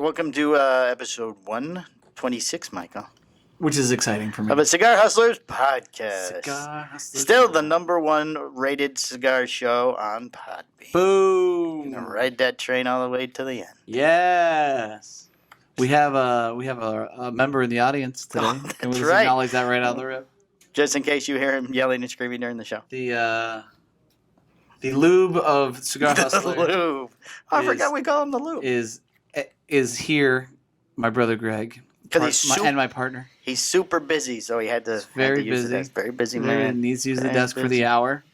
welcome to episode 126, Michael. Which is exciting for me. Of the Cigar Hustlers podcast. Cigar Hustlers. Still the number one rated cigar show on Podbean. Boom. Gonna ride that train all the way to the end. Yes. We have a member in the audience today. Oh, that's Can we just right. acknowledge that right out of the rip? Just in case you hear him yelling and screaming during the show. The lube of Cigar Hustlers. The lube. I forgot we call him the lube. Is here, my brother Greg. And my partner. He's super busy, so he had to, very use the busy. desk. Very busy man. Needs to use the Very desk for the busy. hour.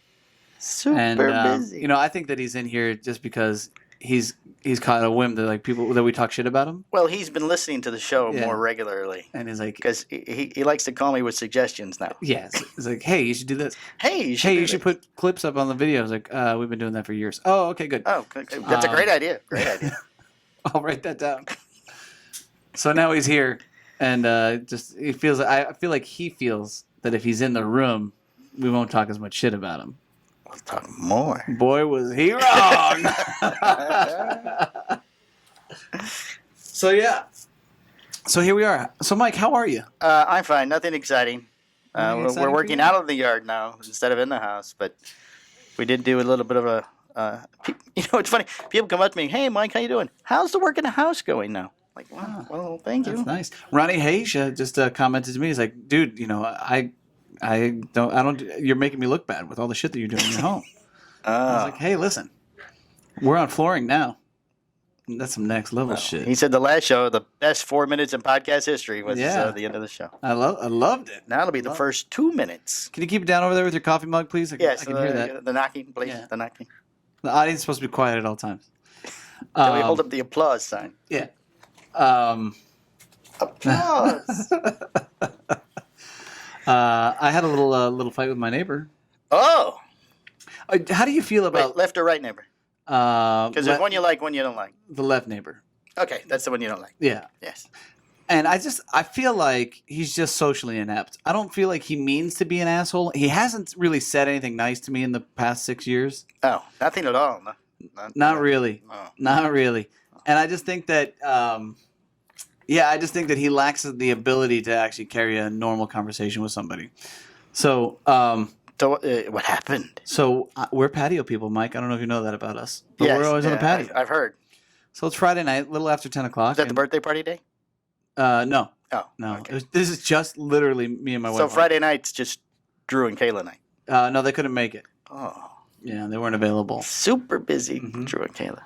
Super busy. I think that he's in here just because he's caught a whim that people that we talk shit about him. Well, he's been listening to the show more regularly. And he's like, because he likes to call me with suggestions now. Yes, it's like, hey, you should do this. Hey, you should put clips up on the videos. Like, we've been doing that for years. Oh, okay, good. Oh, that's a great idea. Great idea. I'll write that down. So now he's here, and I feel like he feels that if he's in the room, we won't talk as much shit about him. We'll talk more. Boy, was he wrong. So yeah. So here we are. So Mike, how are you? I'm fine. Nothing exciting. We're working out of the yard now instead of in the house, but we did do a little bit of a. It's funny. People come up to me, "Hey, Mike, how you doing? How's the work in the house going now?" Like, wow, well, thank you. That's nice. Ronnie Hayes just commented to me. He's like, "Dude, I don't. You're making me look bad with all the shit that you're doing in your home." I was like, "Hey, listen, we're on flooring now. That's some next level shit." He said the last show, the best 4 minutes in podcast history, was the end of the show. I loved it. Now it'll be the first 2 minutes. Can you keep it down over there with your coffee mug, please? Yes, I can hear that. The knocking, please. Yeah. The knocking. The audience is supposed to be quiet at all times. Can we hold up the applause sign? Yeah. Applause. I had a little fight with my neighbor. Oh. How do you feel about Wait, left or right neighbor? Because there's one you like, one you don't like. the left neighbor? Okay, that's the one you don't like. Yeah. Yes. And I feel like he's just socially inept. I don't feel like he means to be an asshole. He hasn't really said anything nice to me in the past 6 years. Oh, nothing at all. Not really. Oh. Not really. And I just think that, I just think that he lacks the ability to actually carry a normal conversation with somebody. So, So what happened? So we're patio people, Mike. I don't know if you know that about us. But we're always on the patio. I've heard. So it's Friday night, a little after 10 o'clock. Is that the birthday party day? No. Oh, no. Okay. This is just literally me and my wife. So Friday night's just Drew and Kayla night. No, they couldn't make it. Oh. Yeah, they weren't available. Super busy, Drew and Kayla.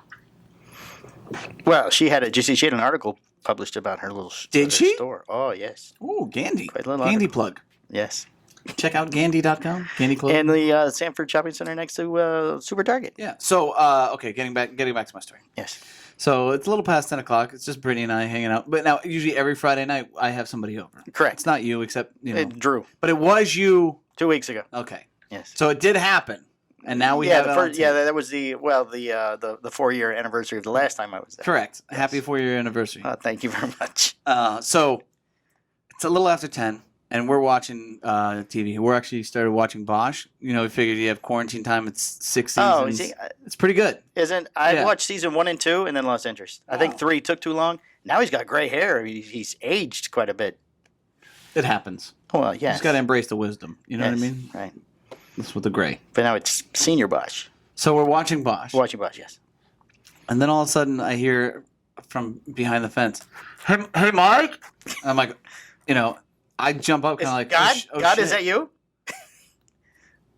Well, she had an article published about her little Did she? store. Oh, yes. Ooh, Gandy. Quite a little Gandy article. plug. Yes. Check out Gandy.com. Gandy Club. And the Sanford Shopping Center next to Super Target. Yeah. So, okay, getting back to my story. Yes. So it's a little past 10 o'clock. It's just Brittany and I hanging out. But now, usually every Friday night, I have somebody over. Correct. It's not you, except, Drew. But it was you. 2 weeks ago. Okay. Yes. So it did happen. And now we have it on tape. that was the 4-year anniversary of the last time I was there. Correct. Yes. Happy 4-year anniversary. Thank you very much. So it's a little after 10, and we're watching TV. We're actually started watching Bosch. We figured you have quarantine time. It's 6 seasons. Oh, see, it's pretty good. I watched season 1 and 2 and then lost interest. I think 3 took too long. Now he's got gray hair. He's aged quite a bit. It happens. Well, yes. Just got to embrace the wisdom. You know what I mean? Right. That's with the gray. But now it's senior Bosch. So we're watching Bosch. Watching Bosch, yes. And then all of a sudden I hear from behind the fence, hey Mike. I'm like, I jump up kind of like, God, God, shit. is that you?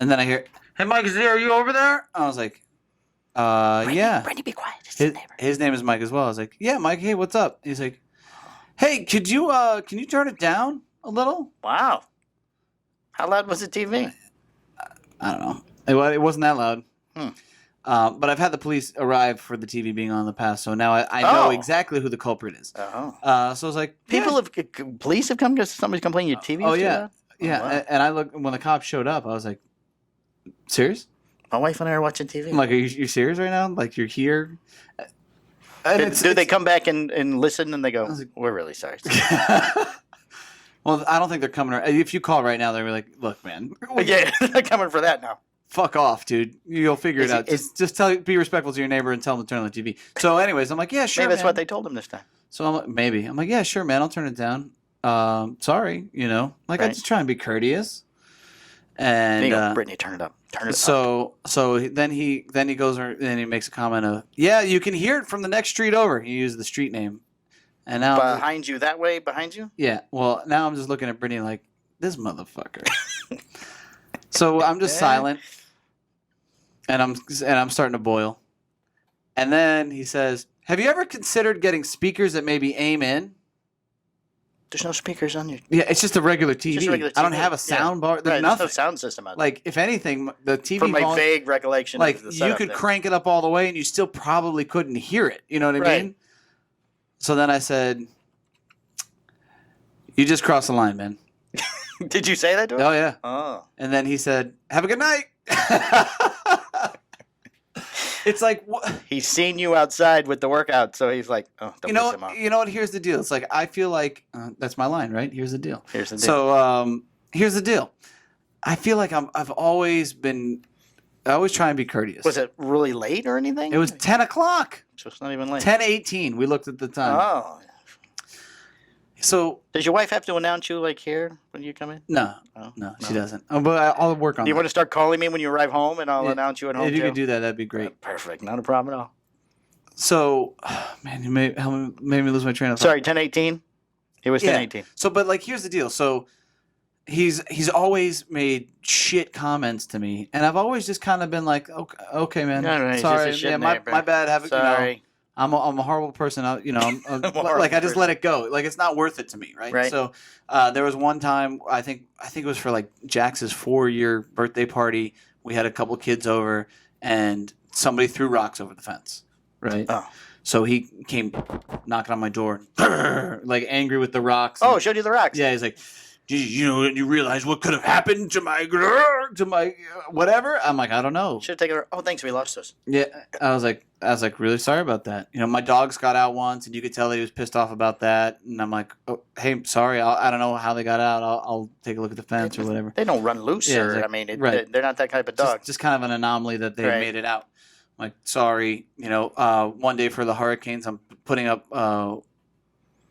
And then I hear, hey Mike, are you over there? I was like, yeah. Brandy, be quiet. His name is Mike as well. I was like, yeah, Mike, hey, what's up? He's like, hey, can you turn it down a little? Wow. How loud was the TV? I don't know. It wasn't that loud. But I've had the police arrive for the TV being on in the past, so now I know exactly who the culprit is. Oh. So I was like, police have come because somebody's complaining your TV is too loud? Yeah. Wow. And I look when the cops showed up, I was like, serious? My wife and I are watching TV. I'm like, are you serious right now? Like, you're here? And do they come back and listen and they go, we're really sorry. Well, I don't think they're coming. If you call right now, they're like, look, man. Yeah, they're coming for that now. fuck off, dude. You'll figure it out. Just be respectful to your neighbor and tell him to turn on the TV. So, anyways, I'm like, yeah, sure. Maybe that's what they told him this time. So I'm like, yeah, sure, man. I'll turn it down. Sorry, I just try and be courteous. And you go, Brittany, turn it up. Turn it up. So then he goes and he makes a comment of, yeah, you can hear it from the next street over. He used the street name. And now behind you, that way, behind you? Yeah. Well, now I'm just looking at Brittany like, this motherfucker. So I'm just silent. And I'm starting to boil. And then he says, have you ever considered getting speakers that maybe aim in? There's no speakers on your... Yeah, it's just a regular TV. I don't have a sound bar. There's nothing. There's no sound system out there. Like, if anything, the TV from my vague recollection like, of the you could crank it up all the way and you still probably couldn't hear it. You know what I mean? So then I said, you just crossed the line, man. Did you say that to him? Oh, yeah. Oh. And then he said, have a good night. It's like, what? He's seen you outside with the workout, so he's like, oh, don't piss him off. You know what? Here's the deal. It's like, I feel like, that's my line, right? Here's the deal. Here's the deal. So, here's the deal. I feel like I always try and be courteous. Was it really late or anything? It was 10 o'clock. So it's not even late. 10:18. We looked at the time. Oh. So does your wife have to announce you like here when you come in? No, she doesn't. Oh, but I'll work on. Do you want to start calling me when you arrive home, and I'll announce you at home? If you could do that, that'd be great. Perfect, not a problem at all. So, man, you made me lose my train of thought. Sorry, 10:18. It was 10:18. So, but like, here's the deal. So, he's always made shit comments to me, and I've always just kind of been like, okay, man, sorry, yeah, my bad. Sorry. I'm a horrible person. I'm like, I just let it go. Like, it's not worth it to me, right? So there was one time, I think it was for like Jax's 4-year birthday party. We had a couple kids over, and somebody threw rocks over the fence, right? Oh. So he came knocking on my door, like angry with the rocks. Oh, showed you the rocks. Yeah, he's like, you realize what could have happened to my whatever? I'm like, I don't know. Should have taken her. Oh, thanks, we lost those. Yeah, I was like, really sorry about that. My dogs got out once, and you could tell that he was pissed off about that. And I'm like, oh, hey, sorry, I don't know how they got out. I'll take a look at the fence or whatever. They don't run loose, they're not that type of dog. Just kind of an anomaly that they made it out. I'm like, sorry, one day for the hurricanes, I'm putting up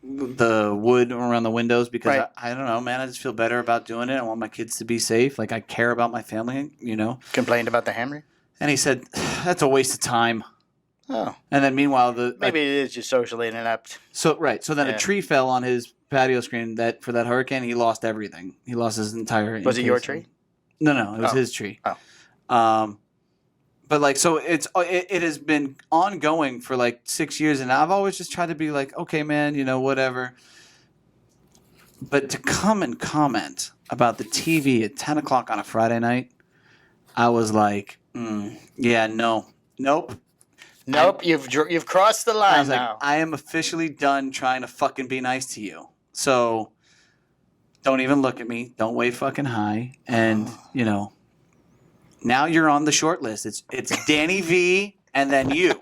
the wood around the windows because I don't know, man. I just feel better about doing it. I want my kids to be safe. Like, I care about my family, Complained about the hammer? And he said, that's a waste of time. Oh. And then meanwhile, maybe it is just socially inept. So then a tree fell on his patio screen for that hurricane. He lost everything. He lost his entire. Was it your tree? No, it was his tree. Oh. But like, so it has been ongoing for like 6 years, and I've always just tried to be like, okay, man, whatever. But to come and comment about the TV at 10 o'clock on a Friday night, I was like, yeah, nope. Nope, you've crossed the line now. I am officially done trying to fucking be nice to you. So don't even look at me. Don't wave fucking hi. And, now you're on the short list. It's Danny V and then you.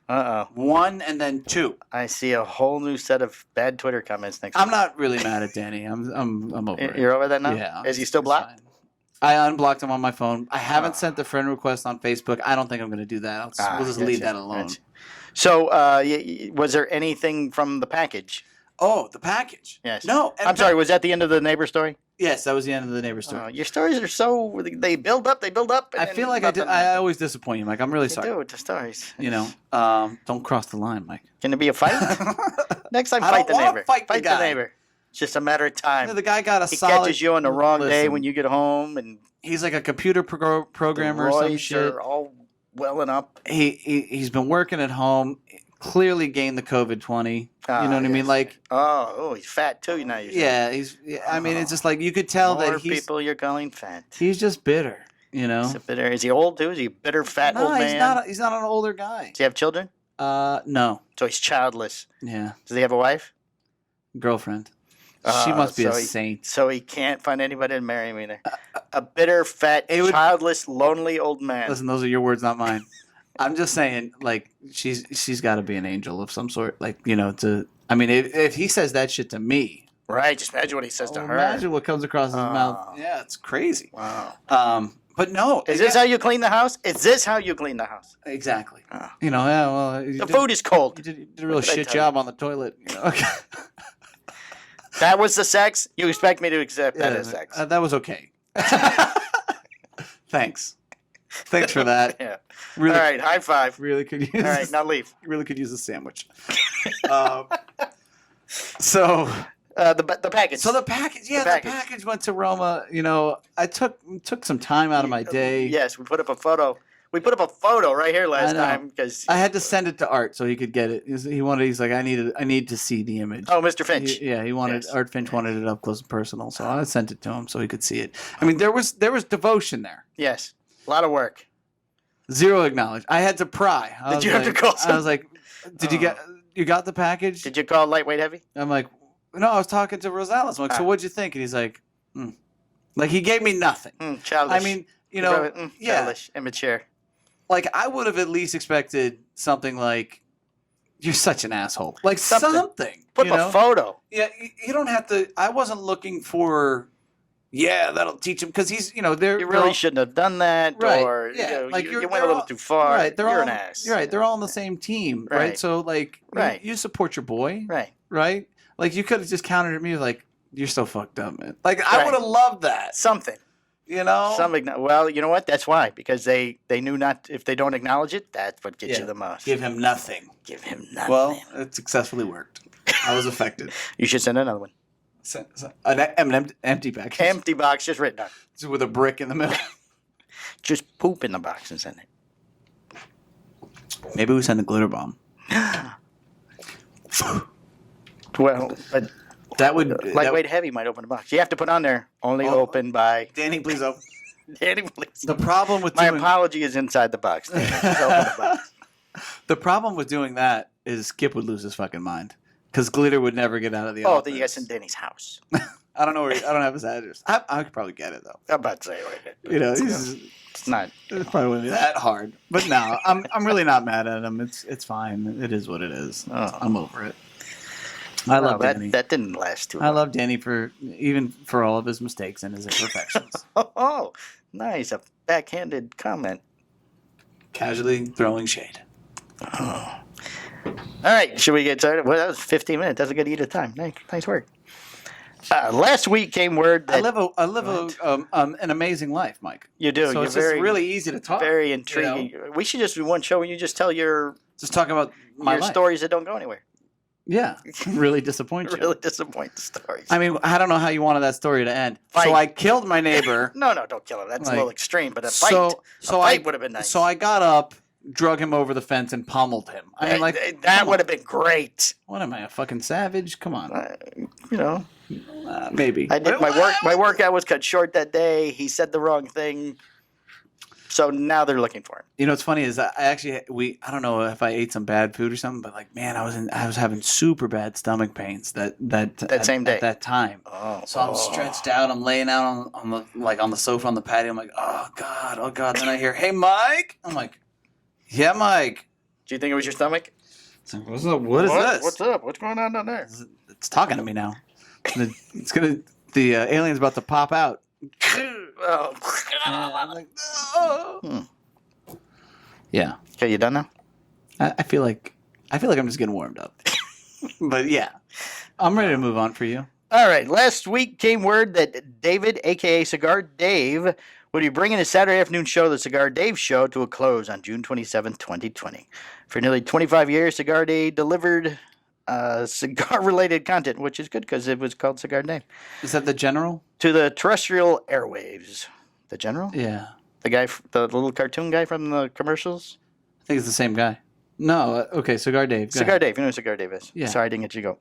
Uh-oh. 1 and then 2. I see a whole new set of bad Twitter comments next week. I'm not really mad at Danny. I'm over it. You're over that now? Yeah. Is he still blocked? I unblocked him on my phone. I haven't sent the friend request on Facebook. I don't think I'm going to do that. We'll just leave that alone. Gotcha. So, was there anything from the package? Oh, the package. Yes. No. I'm sorry, was that the end of the neighbor story? Yes, that was the end of the neighbor story. Your stories are they build up. I feel like I always disappoint you, Mike. I'm really sorry. You do with the stories. Don't cross the line, Mike. Can it be a fight? Next time, fight the neighbor. Fight the neighbor. It's just a matter of time. The guy got he catches you on the wrong day when you get home, and he's like a computer programmer or some shit. Are all welling up. He's been working at home. Clearly gained the COVID-20. You know what I mean? Like, he's fat too. Now you're saying. I mean, it's just like you could tell that he's people you're calling fat. He's just bitter. He's bitter. Is he old too? Is he a bitter fat old man? He's not an older guy. Does he have children? No. So he's childless. Yeah. Does he have a wife? Girlfriend. She must be a saint. So he can't find anybody to marry him either. A bitter, fat, childless, lonely old man. Listen, those are your words, not mine. I'm just saying, like, she's got to be an angel of some sort. Like, if he says that shit to me. Right, just imagine what he says to her. Imagine what comes across his mouth. Yeah, it's crazy. Wow. But no. Is this how you clean the house? Is this how you clean the house? Exactly. Oh. Yeah, well. The food is cold. You did a real shit job on the toilet. Okay. That was the sex? You expect me to accept that as sex? That was okay. Thanks for that. Yeah. Really, all right, high five. Really could use. All right, now leave. Really could use a sandwich. So the package. So the package, the package went to Roma. I took some time out of my day. Yes, we put up a photo. We put up a photo right here last time because I had to send it to Art so he could get it. He's like, I need to see the image. Oh, Mr. Finch. He wanted Art Finch wanted it up close and personal, so I sent it to him so he could see it. I mean, there was devotion there. Yes, a lot of work. Zero acknowledged. I had to pry. Did you have to call? I was like, you got the package? Did you call lightweight heavy? I'm like, no, I was talking to Rosales. I'm like, so what'd you think? And he's like, like he gave me nothing. Childish. I mean, childish, immature. Like I would have at least expected something like, "You're such an asshole." Like something. Put up a photo. Yeah, you don't have to. I wasn't looking for. Yeah, that'll teach him because he's they're. You really shouldn't have done that, right? Or yeah, you went a little too far. Right, you're an ass. Right, they're all on the same team, right? So like, you support your boy, right? Like you could have just countered at me like, "You're so fucked up, man." Like I would have loved that. Something. Well, you know what? That's why. Because they knew not if they don't acknowledge it, that's what gets you the most. Give him nothing. Give him nothing. Well, it successfully worked. I was affected. You should send another one. An empty package. Empty box, just written on. Just with a brick in the middle. Just poop in the box and send it. Maybe we send a glitter bomb. Well, but that would lightweight heavy might open the box. You have to put on there only open by Danny. Please open. Danny, please. The problem with my apology is inside the box. Danny, just open the box. The problem with doing that is Skip would lose his fucking mind because glitter would never get out of the office. Oh, then you guys in Danny's house. I don't know where. I don't have his address. I could probably get it though. I'm about to say it's not. It probably wouldn't be that hard. But no, I'm really not mad at him. It's fine. It is what it is. Oh. I'm over it. I love Danny. That didn't last too long. I love Danny for all of his mistakes and his imperfections. Oh, nice. A backhanded comment. Casually throwing shade. Oh. All right. Should we get started? Well, that was 15 minutes. That's a good eat of time. Nice work. Last week came word that I live an amazing life, Mike. You do. So it's really easy to talk. Very intriguing. We should just do one show where you just tell talk about my life. Stories that don't go anywhere. Yeah, really disappoint you. Really disappoint stories. I mean, I don't know how you wanted that story to end. Fight. So I killed my neighbor. No, don't kill him. That's a little extreme. But a fight would have been nice. So I got up, drug him over the fence, and pummeled him. I mean, that would have been great. What am I, a fucking savage? Come on. Maybe. I did my workout was cut short that day. He said the wrong thing. So now they're looking for him. You know what's funny is I don't know if I ate some bad food or something, but like man, I was having super bad stomach pains that same day at that time. Oh, so I'm stretched out. I'm laying out on the sofa on the patio. I'm like, oh god. Then I hear, hey Mike. I'm like, yeah Mike. Do you think it was your stomach? So, what's up? What is this? What's up? What's going on down there? It's talking to me now. The alien's about to pop out. Oh. I'm like, oh. Yeah. Okay, you done now? I feel like I'm just getting warmed up. But yeah, I'm ready to move on for you. All right. Last week came word that David, a.k.a. Cigar Dave, would be bringing his Saturday afternoon show, The Cigar Dave Show, to a close on June 27, 2020. For nearly 25 years, Cigar Dave delivered cigar-related content, which is good because it was called Cigar Dave. Is that the general? To the terrestrial airwaves. The general? Yeah. The guy, the little cartoon guy from the commercials? I think it's the same guy. No, okay, Cigar Dave. Cigar Dave. You know who Cigar Dave is. Yeah. Sorry I didn't get you to go.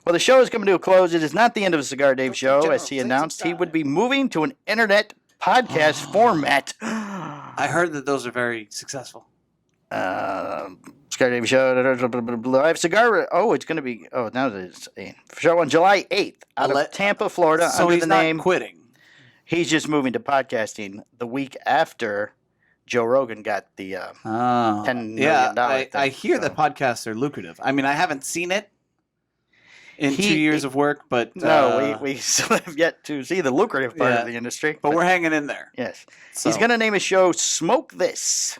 Well, the show is coming to a close. It is not the end of the Cigar Dave show. As he announced, he would be moving to an internet podcast format. I heard that those are very successful. Cigar Dave show. Live cigar. Oh, it's going to be. Oh, now it's a show on July 8th out of Tampa, Florida. So under he's the not name. Quitting. He's just moving to podcasting the week after Joe Rogan got the $10 million. I hear that podcasts are lucrative. I mean, I haven't seen it in 2 years of work, but no, we still have yet to see the lucrative part of the industry. But we're hanging in there. Yes. So. He's going to name his show Smoke This.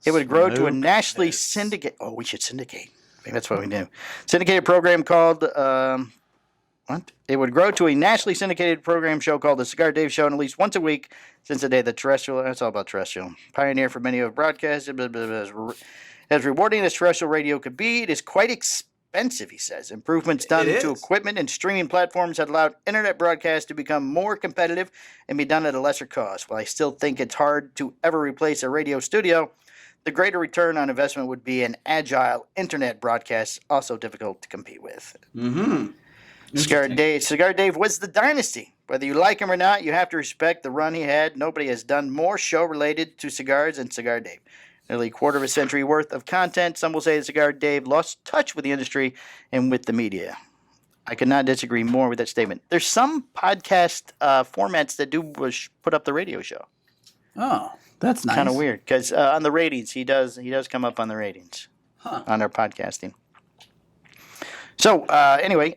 It would grow to a nationally syndicate. Oh, we should syndicate. Maybe that's what we do. Syndicated program called what? It would grow to a nationally syndicated program show called The Cigar Dave Show, and at least once a week since the day the terrestrial. That's all about terrestrial. Pioneer for many of broadcasts. As rewarding as terrestrial radio could be, it is quite expensive, he says. Improvements done to equipment and streaming platforms have allowed internet broadcasts to become more competitive and be done at a lesser cost. While I still think it's hard to ever replace a radio studio, the greater return on investment would be an agile internet broadcast, also difficult to compete with. Mm-hmm. Cigar Dave was the dynasty. Whether you like him or not, you have to respect the run he had. Nobody has done more show related to cigars than Cigar Dave. Nearly a quarter of a century worth of content. Some will say that Cigar Dave lost touch with the industry and with the media. I could not disagree more with that statement. There's some podcast formats that do put up the radio show. Oh, that's nice. Kind of weird because on the ratings, he does come up on the ratings on our podcasting. So anyway,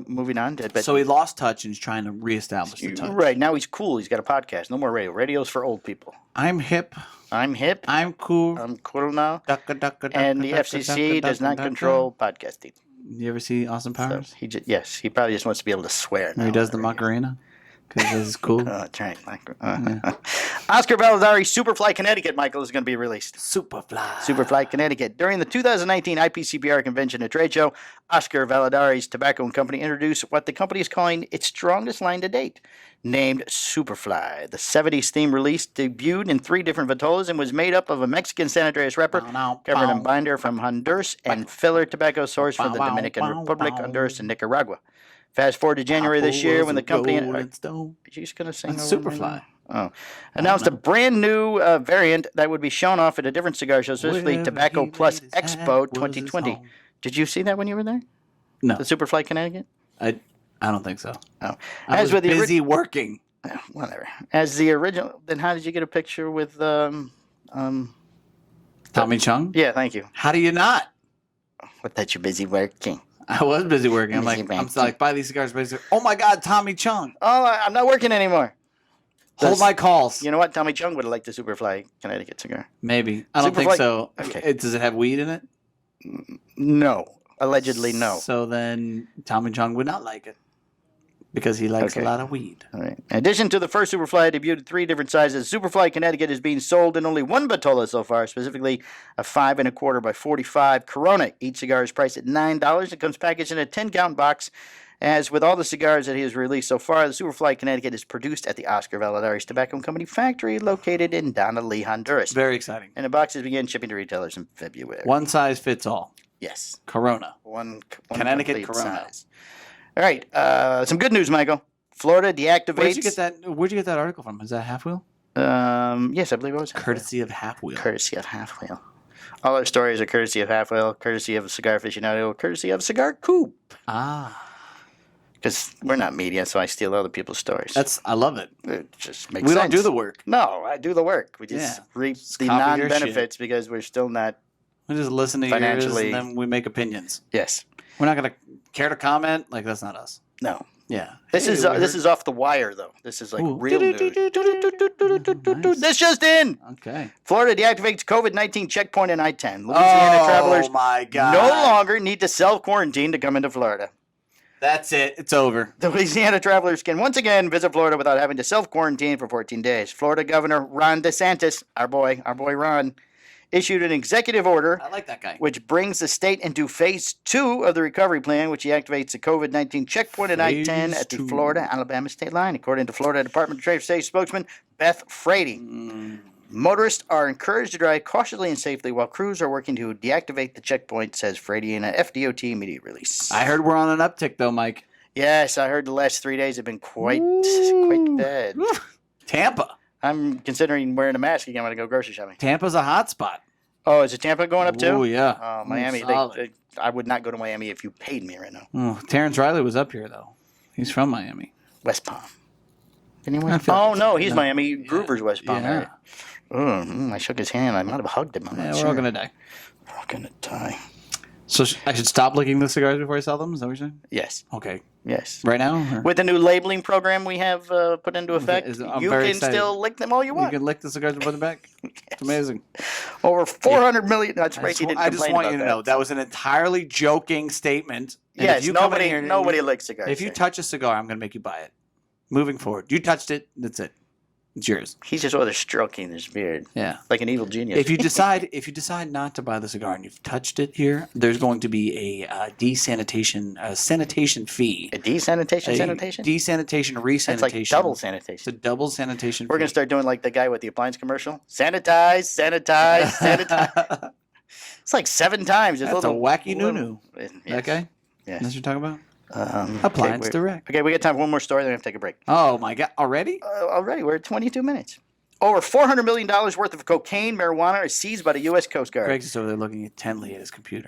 moving on. So he lost touch and he's trying to reestablish the touch. Right now he's cool. He's got a podcast. No more radio. Radio's for old people. I'm hip. I'm hip. I'm cool. I'm cool now. And the FCC does not control podcasting. You ever see Austin Powers? So he probably just wants to be able to swear. He does the Macarena. Because it's cool. That's right. Oscar Valadari Superfly Connecticut, Michael, is going to be released. Superfly Connecticut. During the 2019 IPCPR convention and trade show, Oscar Valadari's tobacco and company introduced what the company is calling its strongest line to date, named Superfly. The 70s theme release debuted in 3 different vitolas and was made up of a Mexican San Andreas wrapper covered in binder from Honduras and filler tobacco source from the Dominican Republic, Honduras, and Nicaragua. Fast forward to January this year when the company... Are you just going to sing? Superfly. Oh. Announced a brand new variant that would be shown off at a different cigar show, specifically Tobacco Plus Expo 2020. Did you see that when you were there? No. The Superfly Connecticut? I don't think so. Oh. I was busy working. Whatever. As the original... Then how did you get a picture with... Tommy Chung? Yeah, thank you. How do you not? With that you're busy working. I was busy working. I'm like, buy these cigars. Oh my God, Tommy Chung. Oh, I'm not working anymore. Hold my calls. You know what? Tommy Chung would have liked the Superfly Connecticut cigar. Maybe. I don't think so. Okay. Does it have weed in it? No. Allegedly, no. So then Tommy Chung would not like it. Because he likes a lot of weed. All right. In addition to the first Superfly, it debuted 3 different sizes. Superfly Connecticut is being sold in only 1 Vitola so far, specifically a 5 1/4 by 45 Corona. Each cigar is priced at $9. It comes packaged in a 10-count box. As with all the cigars that he has released so far, the Superfly Connecticut is produced at the Oscar Valadari's Tobacco Company factory located in Donalí, Honduras. Very exciting. And the boxes begin shipping to retailers in February. One size fits all. Yes. Corona. One Connecticut Corona. Size. All right, some good news, Michael. Florida deactivates. Where'd you get that article from? Is that Half Wheel? Yes, I believe it was. Courtesy of Half Wheel. Courtesy of Half Wheel. All our stories are courtesy of Half Wheel, courtesy of Cigar Aficionado, courtesy of Cigar Coop. Because we're not media, so I steal other people's stories. I love it. It just makes sense. We don't do the work. No, I do the work. We just reap the non-benefits because we're still not. We just listen to financially, yours and then we make opinions. Yes. We're not going to care to comment. Like, that's not us. No. Yeah. This is off the wire, though. This is like real news. This just in. Okay. Florida deactivates COVID-19 checkpoint in I-10. Louisiana travelers no longer need to self-quarantine to come into Florida. That's it. It's over. The Louisiana travelers can once again visit Florida without having to self-quarantine for 14 days. Florida Governor Ron DeSantis, our boy Ron, issued an executive order. I like that guy. Which brings the state into phase 2 of the recovery plan, which activates the COVID-19 checkpoint at I-10 at the Florida-Alabama state line. According to Florida Department of Transportation spokesman Beth Frady, motorists are encouraged to drive cautiously and safely while crews are working to deactivate the checkpoint, says Frady in an FDOT media release. I heard we're on an uptick, though, Mike. Yes, I heard the last 3 days have been quite bad. Tampa. I'm considering wearing a mask again when I go grocery shopping. Tampa's a hot spot. Oh, is it Tampa going up too? Oh, yeah. Oh, Miami. I would not go to Miami if you paid me right now. Oh, Terrence Riley was up here, though. He's from Miami. West Palm. No, he's Miami. Groover's West Palm. Yeah. Right? I shook his hand. I might have hugged him. We're all going to die. We're all going to die. So I should stop licking the cigars before I sell them? Is that what you're saying? Yes. Okay. Yes. Right now? Or? With the new labeling program we have put into effect, you can excited. still lick them all you want. You can lick the cigars and put them back? Yes. It's amazing. Over 400 million. That's right. I just want you to know that was an entirely joking statement. And yes, nobody licks cigars. If you touch a cigar, I'm going to make you buy it. Moving forward. You touched it, that's it. It's yours. He's just over there stroking his beard. Yeah. Like an evil genius. If you decide not to buy the cigar and you've touched it here, there's going to be a sanitation fee. A sanitation? Desanitation, resanitation. It's like double sanitation. It's a double sanitation We're going to start doing like the guy with the appliance commercial. Sanitize. It's like 7 times. That's a wacky noo-noo. Yes. That guy? Yes. That's what you're talking about? Appliance Direct. Okay, we got time for one more story, then we have to take a break. Oh, my God. Already? Already. We're at 22 minutes. Over $400 million worth of cocaine, marijuana is seized by the U.S. Coast Guard. Greg's just over there looking intently at his computer.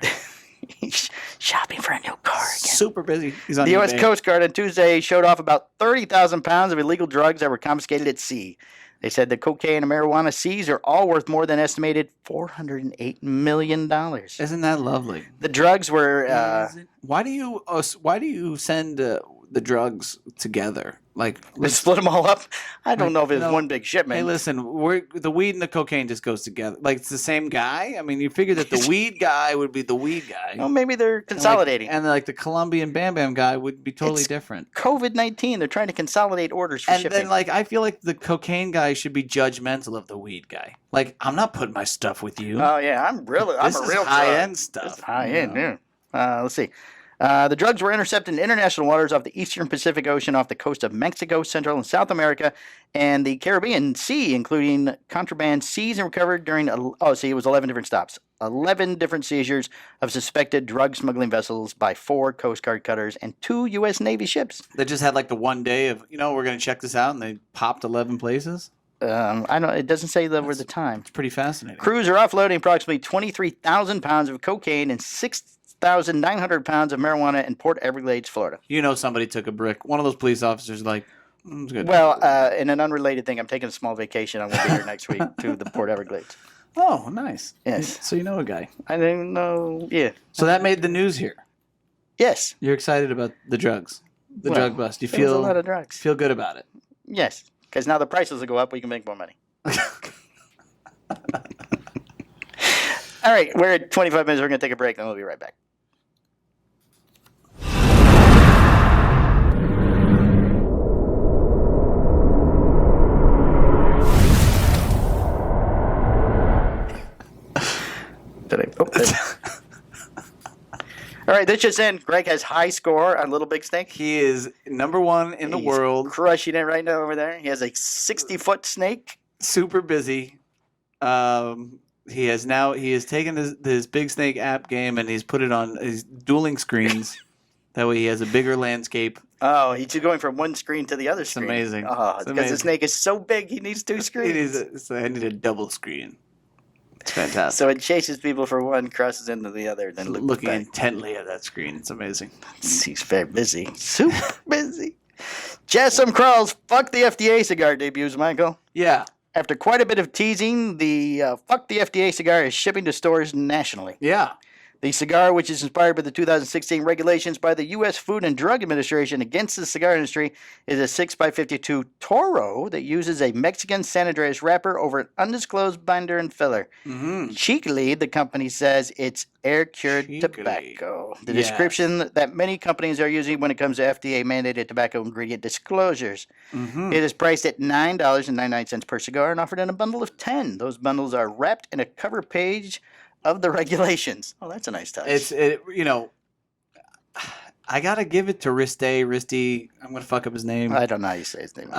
He's shopping for a new car again. Super busy. He's on the U.S. eBay. Coast Guard on Tuesday showed off about 30,000 pounds of illegal drugs that were confiscated at sea. They said the cocaine and marijuana seized are all worth more than estimated $408 million. Isn't that lovely? The drugs were... Why do you send the drugs together? Like, let's split them all up? I don't know if it's one big shipment. Hey, listen, the weed and the cocaine just goes together. Like, it's the same guy? I mean, you figure that the weed guy would be the weed guy. Well, maybe they're consolidating. And the Colombian Bam Bam guy would be totally different. COVID-19. They're trying to consolidate orders for shipping. And then, I feel like the cocaine guy should be judgmental of the weed guy. Like, I'm not putting my stuff with you. Oh, yeah. I'm a real high-end stuff. This is high-end, yeah. Let's see. The drugs were intercepted in international waters off the eastern Pacific Ocean off the coast of Mexico, Central and South America, and the Caribbean Sea, including contraband seized and recovered during, it was 11 different stops. 11 different seizures of suspected drug smuggling vessels by 4 Coast Guard cutters and 2 U.S. Navy ships. They just had the one day of, we're going to check this out, and they popped 11 places? I know it doesn't say over the time. It's pretty fascinating. Crews are offloading approximately 23,000 pounds of cocaine and 6,900 pounds of marijuana in Port Everglades, Florida. Somebody took a brick. One of those police officers it's good. Well, in an unrelated thing, I'm taking a small vacation. I'm going to be here next week to the Port Everglades. Oh, nice. Yes. So you know a guy. I didn't know. Yeah. So that made the news here. Yes. You're excited about the drugs, drug bust. You feel a lot of drugs. Feel good about it. Yes, because now the prices will go up. We can make more money. All right, we're at 25 minutes. We're going to take a break, then we'll be right back. All right, this just in. Greg has high score on Little Big Snake. He is number 1 in the world. Crushing it right now over there. He has a 60-foot snake. Super busy. He has taken his Big Snake app game and he's put it on his dueling screens. That way he has a bigger landscape. Oh, he's going from one screen to the other screen. It's amazing. Oh, because the snake is so big, he needs 2 screens. I need a double screen. It's fantastic. So it chases people from one, crosses into the other, then looking intently at that screen. It's amazing. He's very busy. Super busy. Jessam Krall's Fuck the FDA cigar debuts, Michael. Yeah. After quite a bit of teasing, the Fuck the FDA cigar is shipping to stores nationally. Yeah. The cigar, which is inspired by the 2016 regulations by the U.S. Food and Drug Administration against the cigar industry, is a 6x52 Toro that uses a Mexican San Andreas wrapper over an undisclosed binder and filler. Mm-hmm. Cheekily, the company says it's air-cured tobacco. The description that many companies are using when it comes to FDA-mandated tobacco ingredient disclosures. Mm-hmm. It is priced at $9.99 per cigar and offered in a bundle of 10. Those bundles are wrapped in a cover page of the regulations. Oh, that's a nice touch. I gotta give it to Risty. I'm gonna fuck up his name. I don't know how you say his name.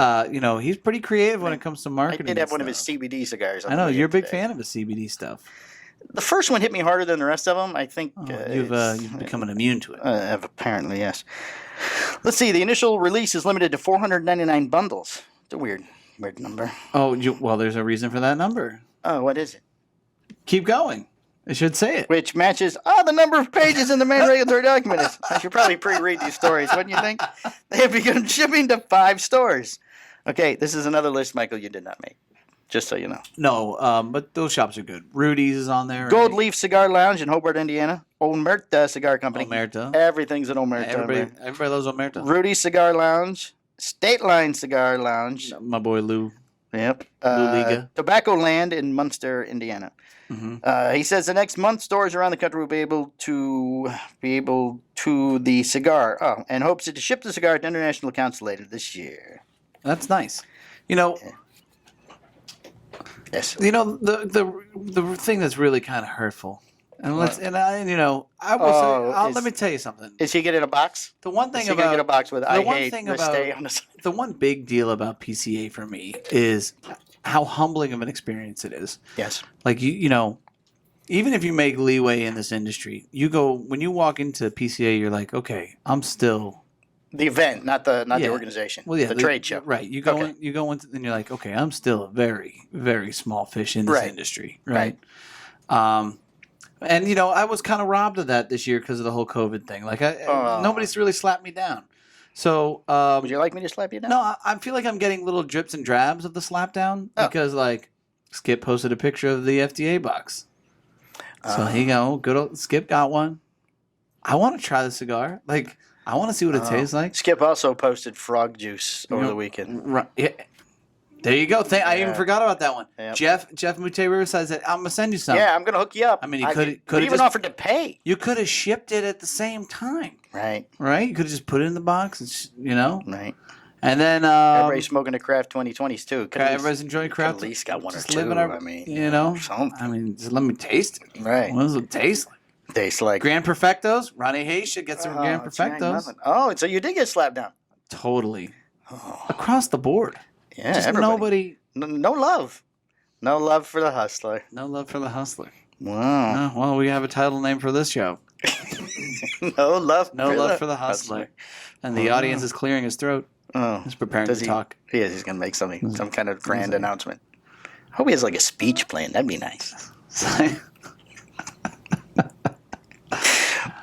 He's pretty creative when it comes to marketing. I did have one of his CBD cigars. I know you're a big fan of his CBD stuff. The first one hit me harder than the rest of them. I think you've become immune to it. Apparently, yes. Let's see. The initial release is limited to 499 bundles. It's a weird number. Oh, well, there's a reason for that number. Oh, what is it? Keep going. I should say it. Which matches the number of pages in the main regulatory document is. I should probably pre-read these stories, wouldn't you think? They have begun shipping to 5 stores. Okay, this is another list, Michael, you did not make. Just so you know. No, but those shops are good. Rudy's is on there. Gold Leaf Cigar Lounge in Hobart, Indiana. Omerta Cigar Company. Omerta. Everything's an Omerta. Everybody loves Omerta. Rudy's Cigar Lounge. State Line Cigar Lounge. My boy Lou. Yep. Lou Liga. Tobacco Land in Munster, Indiana. Mm-hmm. He says the next month stores around the country will be able to the cigar. Oh, and hopes to ship the cigar to international accounts later this year. That's nice. You know. Yes. You know the thing that's really kind of hurtful. And let me tell you something. Is he getting a box? The one thing is he about get a box with I hate stay on the one big deal about PCA for me is how humbling of an experience it is. Yes. Like you know, even if you make leeway in this industry, when you walk into PCA, you're like, okay, I'm still the event, not the organization. Well, yeah, the trade show. Right. You go into, and you're like, okay, I'm still a very, very small fish in this industry. Right. And, you know, I was kind of robbed of that this year because of the whole COVID thing. Like, nobody's really slapped me down. So, would you like me to slap you down? No, I feel like I'm getting little drips and drabs of the slap down because, like, Skip posted a picture of the FDA box. So here you go. Good old Skip got one. I want to try the cigar. Like, I want to see what it tastes like. Skip also posted frog juice over the weekend. Right. Yeah. There you go. I even forgot about that one. Yep. Jeff Mute River says that I'm gonna send you some. Yeah, I'm gonna hook you up. I mean, you could even offered to pay. You could have shipped it at the same time. Right. Right. You could have just put it in the box. And, Right. And then everybody's smoking the craft 2020s too. Everybody's enjoying craft. At least got one or two. I mean, just let me taste it. Right. What does it taste like? Tastes like Grand Perfectos. Ronnie Hayes should get some Grand Perfectos. So you did get slapped down. Totally. Across the board. Yeah. Just everybody. nobody. No love. No love for the hustler. No love for the hustler. Wow. Well, we have a title name for this show. No love for the hustler. And the audience is clearing his throat. Oh. He's preparing to talk. He is. He's going to make some kind of grand announcement. I hope he has like a speech planned. That'd be nice.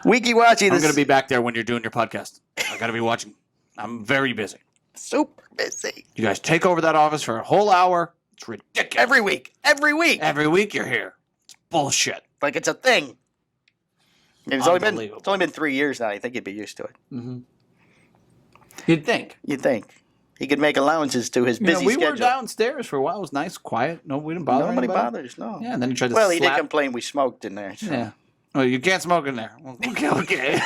Wiki-watchy. I'm going to be back there when you're doing your podcast. I got to be watching. I'm very busy. Super busy. You guys take over that office for a whole hour. It's ridiculous. Every week. Every week you're here. It's bullshit. Like it's a thing. It's only been 3 years now. I think you'd be used to it. Mm-hmm. You'd think. He could make allowances to his busy schedule. We were downstairs for a while. It was nice, quiet. No, we didn't bother Nobody anybody. bothers, no. Yeah, and then he tried to Well, he did complain we smoked in there. So. Yeah. Well, you can't smoke in there. Okay.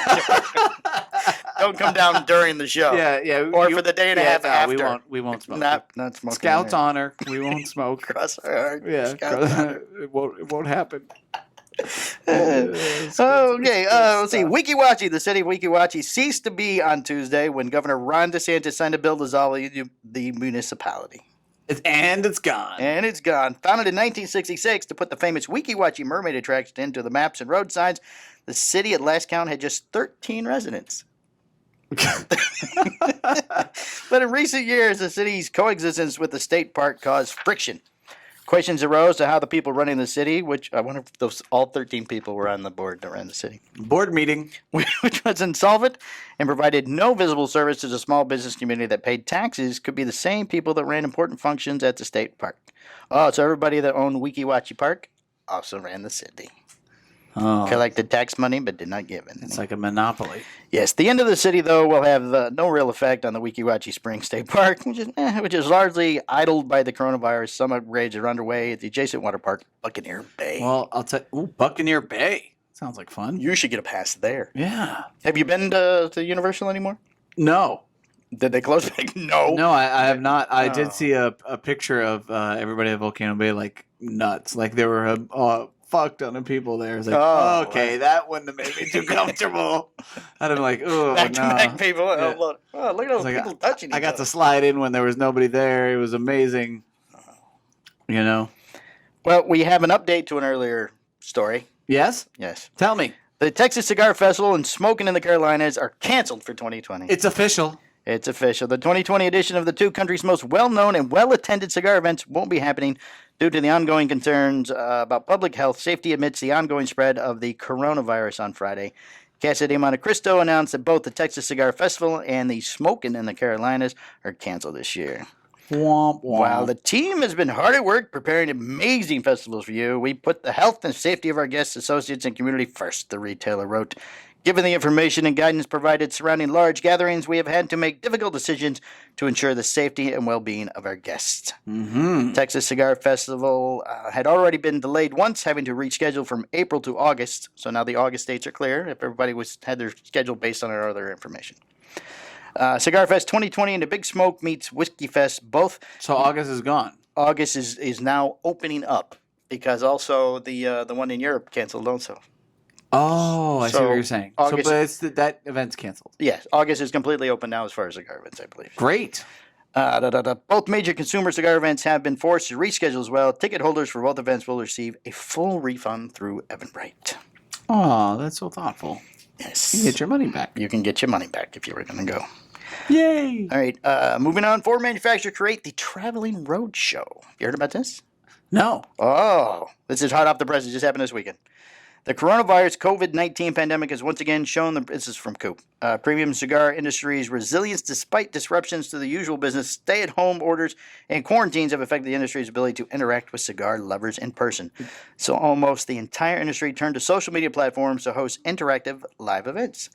Don't come down during the show. Yeah. Or for the day and a half after. We won't smoke. Not smoking. Scout's honor. We won't smoke. Cross our heart. Yeah. It won't happen. Okay, let's see. Wiki-watchy. The city of Wiki-watchy ceased to be on Tuesday when Governor Ron DeSantis signed a bill dissolving the municipality. And it's gone. Founded in 1966 to put the famous Wiki-watchy mermaid attraction into the maps and road signs, the city at last count had just 13 residents. But in recent years, the city's coexistence with the state park caused friction. Questions arose to how the people running the city, which I wonder if all 13 people were on the board that ran the city. Board meeting. Which was insolvent and provided no visible service to the small business community that paid taxes, could be the same people that ran important functions at the state park. Oh, so everybody that owned Wiki-watchy Park also ran the city. Oh. Collected tax money, but did not give it. It's like a monopoly. Yes, the end of the city, though, will have no real effect on the Wiki-watchy Springs State Park, which is largely idled by the coronavirus. Some upgrades are underway at the adjacent water park, Buccaneer Bay. Well, I'll tell you, Buccaneer Bay. Sounds like fun. You should get a pass there. Yeah. Have you been to Universal anymore? No. Did they close back? No. No, I have not. I did see a picture of everybody at Volcano Bay, like, nuts. Like, there were fuck ton of people there. It's like, okay, that wouldn't have made me too comfortable. I'd have been like, oh, back people. Yeah. Look at those people touching each other. I got to slide in when there was nobody there. It was amazing. You know? Well, we have an update to an earlier story. Yes? Yes. Tell me. The Texas Cigar Festival and Smoking in the Carolinas are canceled for 2020. It's official. It's official. The 2020 edition of the two countries' most well-known and well-attended cigar events won't be happening due to the ongoing concerns about public health safety amidst the ongoing spread of the coronavirus on Friday. Casa de Monte Cristo announced that both the Texas Cigar Festival and the Smokin' in the Carolinas are canceled this year. Womp womp. While the team has been hard at work preparing amazing festivals for you, we put the health and safety of our guests, associates, and community first, the retailer wrote. Given the information and guidance provided surrounding large gatherings, we have had to make difficult decisions to ensure the safety and well-being of our guests. Mm-hmm. Texas Cigar Festival had already been delayed once, having to reschedule from April to August. So now the August dates are clear if everybody had their schedule based on our other information. Cigar Fest 2020 and the Big Smoke meets Whiskey Fest both. So August is gone. August is now opening up because also the one in Europe canceled also. Oh, I see what you're saying. August, but that event's canceled. Yes, August is completely open now as far as cigar events, I believe. Great. Both major consumer cigar events have been forced to reschedule as well. Ticket holders for both events will receive a full refund through Eventbrite. Oh, that's so thoughtful. Yes. You get your money back. You can get your money back if you were going to go. Yay. All right, moving on. Ford manufacturer create the Traveling Road Show. You heard about this? No. Oh, this is hot off the press. It just happened this weekend. The coronavirus COVID-19 pandemic has once again shown this is from Coop, premium cigar industry's resilience despite disruptions to the usual business. Stay-at-home orders and quarantines have affected the industry's ability to interact with cigar lovers in person. So almost the entire industry turned to social media platforms to host interactive live events.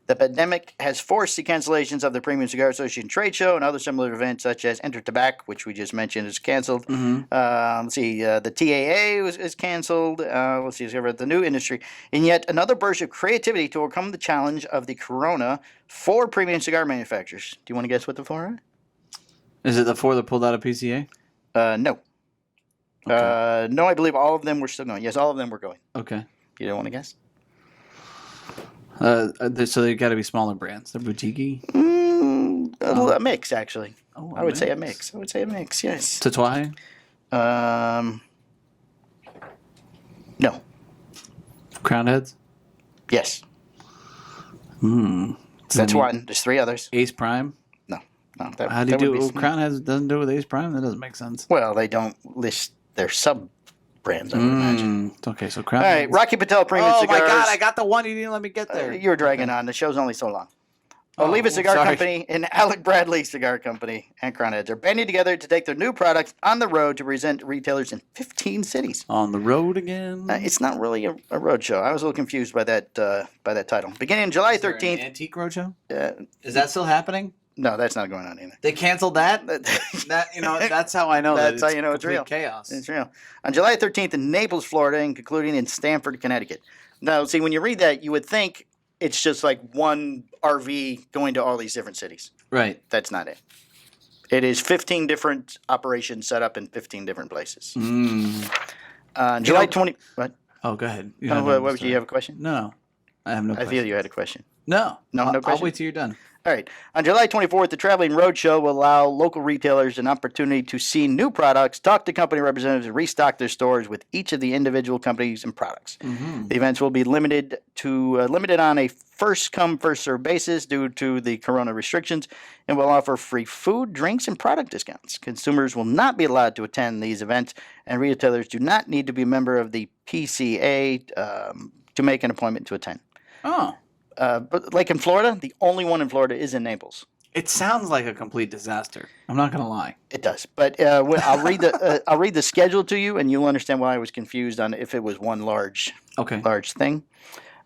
The pandemic has forced the cancellations of the Premium Cigar Association trade show and other similar events such as Enter Tobacco, which we just mentioned is canceled. Mm-hmm. Let's see, the TAA is canceled. Let's see, the new industry. And yet another burst of creativity to overcome the challenge of the corona for premium cigar manufacturers. Do you want to guess what the four are? Is it the four that pulled out of PCA? No. Okay. No, I believe all of them were still going. Yes, all of them were going. Okay. You don't want to guess? So they got to be smaller brands. They're boutique-y? A mix, actually. Oh, I would say a mix. Yes. Tatuaje? No. Crown Heads? Yes. Hmm. That's one. There's three others. Ace Prime? No. How do you do it? Crown Heads doesn't do it with Ace Prime? That doesn't make sense. Well, they don't list their sub-brands, I would imagine. Okay, so Crown All Heads. right, Rocky Patel Premium Cigars. Oh, my God, I got the one. You didn't let me get there. You're dragging on. The show's only so long. Oh, Oliva Cigar sorry. Company and Alec Bradley Cigar Company and Crown Heads are banding together to take their new products on the road to present retailers in 15 cities. On the road again? It's not really a road show. I was a little confused by that title. Beginning July 13th. An antique roadshow? Uh, Is that still happening? no, that's not going on either. They canceled that? That's how I know That's that how you know it's complete real. chaos. It's real. On July 13th in Naples, Florida, and concluding in Stamford, Connecticut. Now, see, when you read that, you would think it's just like one RV going to all these different cities. Right. That's not it. It is 15 different operations set up in 15 different places. July 20. What? Oh, go ahead. You have a question? No. I have no question. I feel you had a question. No. No question? I'll wait till you're done. All right. On July 24th, the Traveling Roadshow will allow local retailers an opportunity to see new products, talk to company representatives, and restock their stores with each of the individual companies and products. Mm-hmm. The events will be limited on a first-come, first-served basis due to the corona restrictions and will offer free food, drinks, and product discounts. Consumers will not be allowed to attend these events, and retailers do not need to be a member of the PCA to make an appointment to attend. Oh. But like in Florida, the only one in Florida is in Naples. It sounds like a complete disaster. I'm not going to lie. It does, but I'll read the schedule to you, and you'll understand why I was confused on if it was one large thing.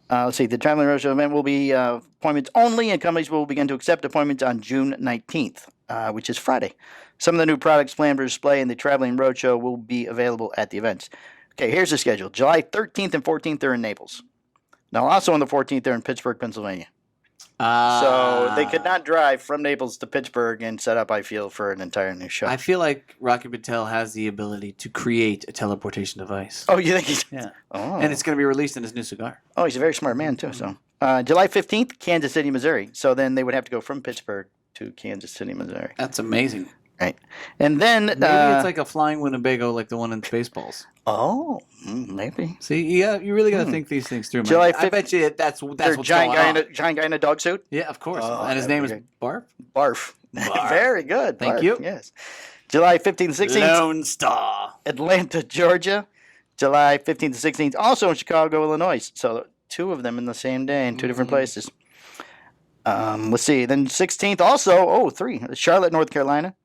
Let's see. The Traveling Roadshow event will be appointments only, and companies will begin to accept appointments on June 19th, which is Friday. Some of the new products planned for display in the Traveling Roadshow will be available at the events. Okay, here's the schedule. July 13th and 14th, they're in Naples. Now, also on the 14th, they're in Pittsburgh, Pennsylvania. So they could not drive from Naples to Pittsburgh and set up, I feel, for an entire new show. I feel like Rocky Patel has the ability to create a teleportation device. Oh, you think he's... Yeah. Oh. And it's going to be released in his new cigar. Oh, he's a very smart man, too. So July 15th, Kansas City, Missouri. So then they would have to go from Pittsburgh to Kansas City, Missouri. That's amazing. Right. And then... Maybe it's like a flying Winnebago like the one in Spaceballs. Oh, maybe. See, yeah, you really got to think these things through, man. July I bet you that's what's There's going giant guy in a dog suit? Yeah, of course. Oh, and his name is okay. Barf? Barf. Very good. Thank Barf. you. Yes. July 15th, 16th. Lone Star. Atlanta, Georgia. July 15th to 16th. Also in Chicago, Illinois. So two of them in the same day in two different places. Let's see. Then 16th also, three. Charlotte, North Carolina.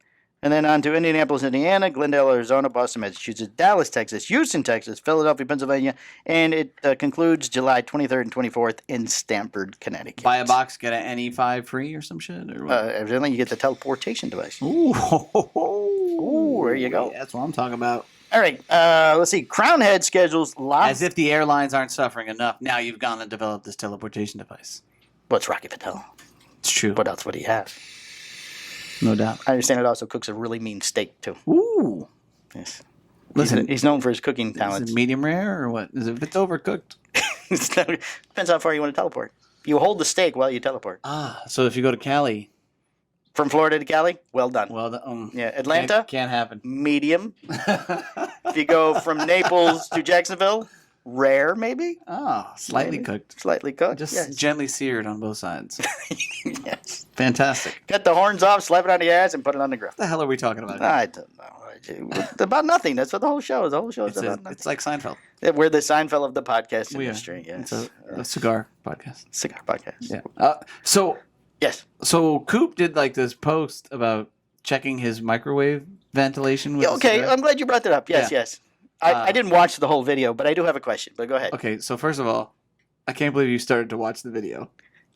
And then on to Indianapolis, Indiana, Glendale, Arizona, Boston, Massachusetts, Dallas, Texas, Houston, Texas, Philadelphia, Pennsylvania, and it concludes July 23rd and 24th in Stamford, Connecticut. Buy a box, get an NE5 free or some shit? Or what? Evidently, you get the teleportation device. Ooh, Ooh, there you go. Yeah, that's what I'm talking about. All right, let's see. Crown Head schedules lots. As if the airlines aren't suffering enough. Now you've gone and developed this teleportation device. What's Rocky Patel? It's true. What else would he have? No doubt. I understand it also cooks a really mean steak, too. Ooh. Yes. Listen. He's known for his cooking talents. Is it medium rare or what? Is it if it's overcooked? Depends how far you want to teleport. You hold the steak while you teleport. So if you go to Cali. From Florida to Cali, well done. Well done. Yeah, Atlanta. Can't happen. Medium. If you go from Naples to Jacksonville, rare maybe. Slightly cooked. Slightly cooked. Just gently seared on both sides. Yes. Fantastic. Cut the horns off, slap it on the ass, and put it on the grill. What the hell are we talking about? I don't know. About nothing. That's what the whole show is. The whole show is about nothing. It's like Seinfeld. We're the Seinfeld of the podcast We industry. Yes. It's a cigar podcast. Cigar podcast. Yeah. Yes. So Coop did like this post about checking his microwave ventilation. With Okay, I'm glad you brought that up. Yes, Yeah. yes. I didn't watch the whole video, but I do have a question. But go ahead. Okay, so first of all, I can't believe you started to watch the video.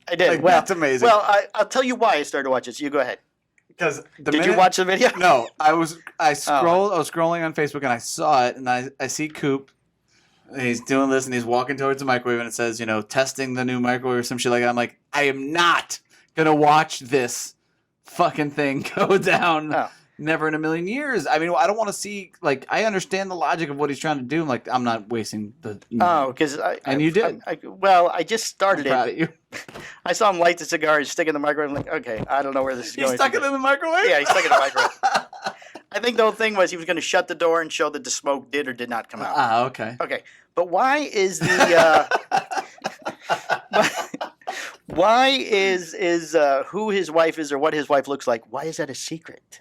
I did. Like, Well, that's amazing. Well, I'll tell you why I started to watch it. So you go ahead. Because Did you watch the video? No, I was scrolling on Facebook and I saw it and I see Coop. And he's doing this and he's walking towards the microwave and it says, testing the new microwave or some shit like that. I'm like, I am not gonna watch this fucking thing go down. Oh. Never in a million years. I mean, I don't want to see, like, I understand the logic of what he's trying to do. I'm like, I'm not wasting the. Oh, because you did. I just started I'm proud of you. I saw him light the cigar and stick it in the microwave. I'm like, okay, I don't know where this is going. He stuck it in the microwave? Yeah, he stuck it in the microwave. I think the whole thing was he was going to shut the door and show that the smoke did or did not come out. Okay. Okay, but why is the why is who his wife is or what his wife looks like? Why is that a secret?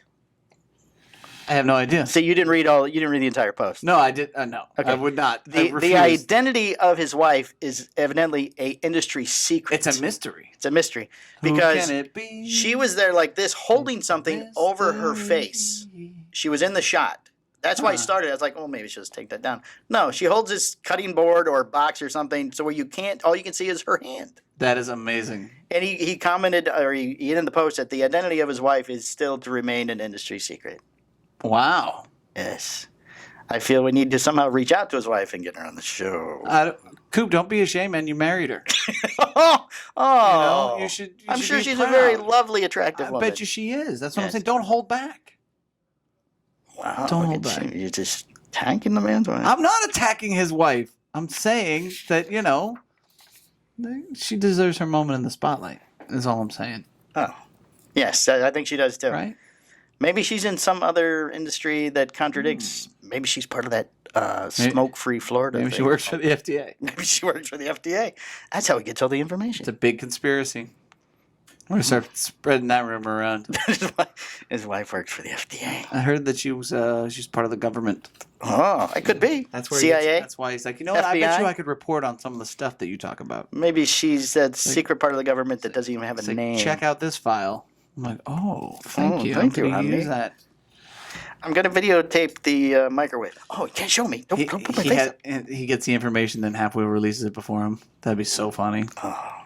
I have no idea. So you didn't read the entire post. No, I did. No, okay. I would not. The identity of his wife is evidently a industry secret. It's a mystery. It's a mystery because Who can it be? She was there like this, holding something over her face. She was in the shot. That's why he started. I was like, oh, maybe she'll just take that down. No, she holds this cutting board or box or something, so where all you can see is her hand. That is amazing. And he commented, or he ended the post that the identity of his wife is still to remain an industry secret. Wow. Yes. I feel we need to somehow reach out to his wife and get her on the show. Coop, don't be ashamed, man. You married her. Oh. You should I'm sure be she's proud. a very lovely, attractive woman. I bet you she is. That's what I'm saying. Don't hold back. Wow. Don't hold back. You're just attacking the man's wife. I'm not attacking his wife. I'm saying that, she deserves her moment in the spotlight, is all I'm saying. Oh. Yes, I think she does too. Right? Maybe she's in some other industry that contradicts. Maybe she's part of that smoke-free Florida Maybe thing. she works for the FDA. Maybe she works for the FDA. That's how he gets all the information. It's a big conspiracy. I'm going to start spreading that rumor around. His wife works for the FDA. I heard that she's part of the government. Oh, it could be. That's where CIA? That's why he's like, you know what? I bet FBI? you I could report on some of the stuff that you talk about. Maybe she's that secret part of the government that doesn't even have a name. Check out this file. I'm like, thank you. Thank you. I'm going to use that. I'm going to videotape the microwave. Oh, you can't show me. Don't put my face up. He gets the information, then halfway releases it before him. That'd be so funny. Oh.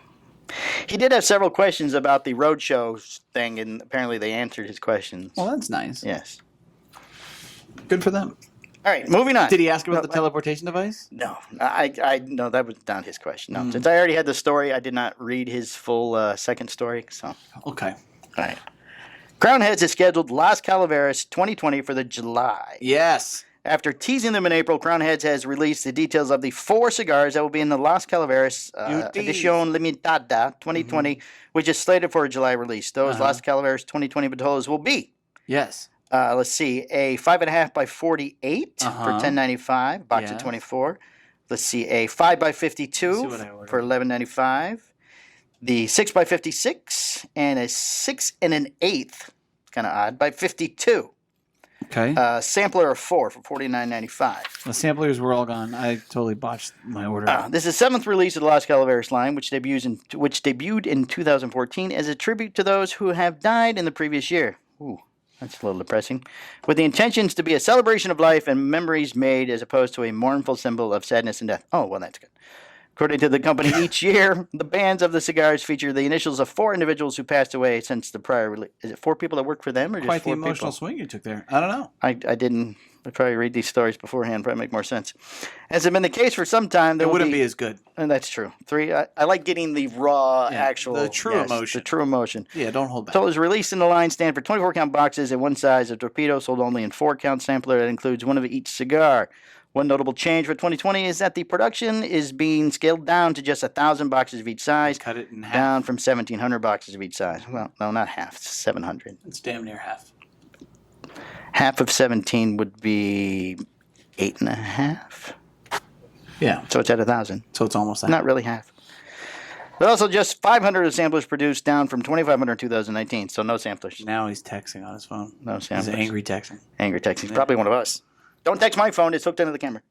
He did have several questions about the roadshow thing, and apparently they answered his questions. Well, that's nice. Yes. Good for them. All right, moving on. Did he ask about the teleportation device? No. I no, that was not his question. No. Since I already had the story, I did not read his full second story. So. Okay. All right. Crown Heads has scheduled Las Calaveras 2020 for the July. Yes. After teasing them in April, Crown Heads has released the details of the 4 cigars that will be in the Las Calaveras Edición Limitada 2020, which is slated for a July release. Those Las Calaveras 2020 Batolas will be, yes, let's see, a 5.5 by 48 for $10.95, box of 24. Let's see, a 5 by 52 for $11.95. The 6 by 56 and a 6 1/8, kind of odd, by 52. Okay. Sampler of 4 for $49.95. The samplers were all gone. I totally botched my order. This is the 7th release of the Las Calaveras line, which debuted in 2014 as a tribute to those who have died in the previous year. Ooh. That's a little depressing. With the intentions to be a celebration of life and memories made as opposed to a mournful symbol of sadness and death. Oh, well, that's good. According to the company, each year, the bands of the cigars feature the initials of 4 individuals who passed away since the prior release. Is it 4 people that work for them or just 4 people? Quite the emotional swing you took there. I don't know. I didn't. I'd probably read these stories beforehand. Probably make more sense. As has been the case for some time, it wouldn't be as good. And that's true. 3. I like getting the raw, actual, the true emotion. The true emotion. Yeah, don't hold back. So it was released in the line stand for 24-count boxes and one size of torpedo, sold only in 4-count sampler that includes one of each cigar. One notable change for 2020 is that the production is being scaled down to just 1,000 boxes of each size. Cut it in half. Down from 1,700 boxes of each size. Well, no, not half. It's 700. It's damn near half. Half of 17 would be 8.5. Yeah. So it's at 1,000. So it's almost that. Not really half. But also just 500 of samplers produced, down from 2,500 in 2019. So no samplers. Now he's texting on his phone. No samplers. He's angry texting. Angry texting. He's probably one of us. Don't text my phone. It's hooked into the camera.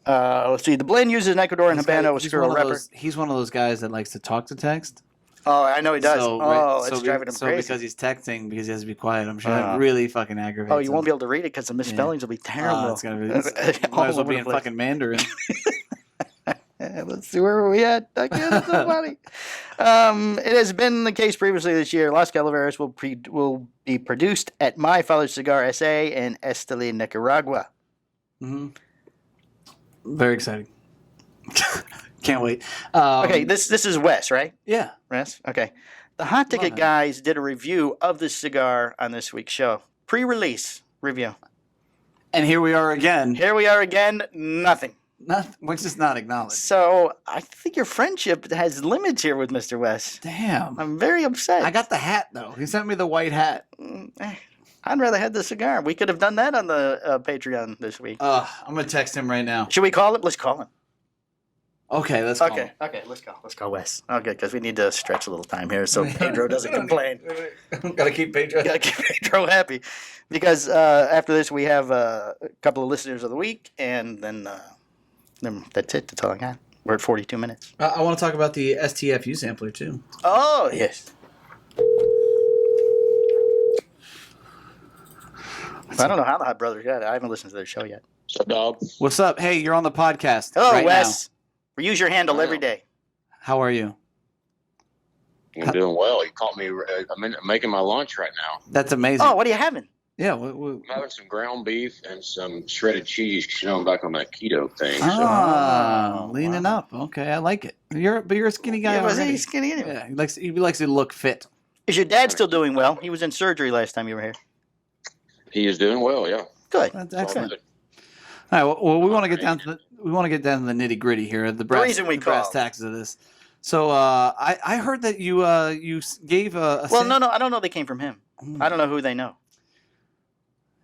Let's see. The blend uses an Ecuadorian Habano Oscuro wrapper. He's one of those guys that likes to talk to text. Oh, I know he does. So, it's driving him crazy. Because he's texting, because he has to be quiet, I'm sure that really fucking aggravates him. Oh, you won't be able to read it because the misspellings will be terrible. It's going to be... might as well be in fucking Mandarin. Let's see, where were we at? Again, it's so funny. It has been the case previously this year. Las Calaveras will be produced at My Father's Cigar S.A. in Esteli, Nicaragua. Mm-hmm. Very exciting. Can't wait. Okay, this is Wes, right? Yeah. Wes? Okay. The Hot Ticket guys did a review of this cigar on this week's show. Pre-release review. And here we are again. Nothing. Which is not acknowledged. So I think your friendship has limits here with Mr. West. Damn. I'm very upset. I got the hat, though. He sent me the white hat. I'd rather have the cigar. We could have done that on the Patreon this week. I'm going to text him right now. Should we call him? Let's call him. Okay, let's call him. Okay, let's call Wes. Okay, because we need to stretch a little time here so Pedro doesn't complain. Got to keep Pedro. Got to keep Pedro happy. Because after this, we have a couple of listeners of the week, and then that's it. That's all I got. We're at 42 minutes. I want to talk about the STFU sampler, too. Oh, yes. I don't know how the Hot Brothers got it. I haven't listened to their show yet. What's up, dog? What's up? Hey, you're on the podcast. Hello, right Wes. Now. We use your handle every day. How are you? I'm doing well. You caught me. I'm making my lunch right now. That's amazing. Oh, what are you having? Yeah. I'm having some ground beef and some shredded cheese because I'm back on that keto thing. Leaning up. Okay, I like it. You're a skinny guy. Yeah, already. he's skinny anyway. Yeah, he likes to look fit. Is your dad still doing well? He was in surgery last time you were here. He is doing well. Yeah. Good. That's excellent. All right. Well, we want to get down to the the nitty gritty here. The brass tacks of this. So I heard that you gave a. Well, no, I don't know. They came from him. I don't know who they know.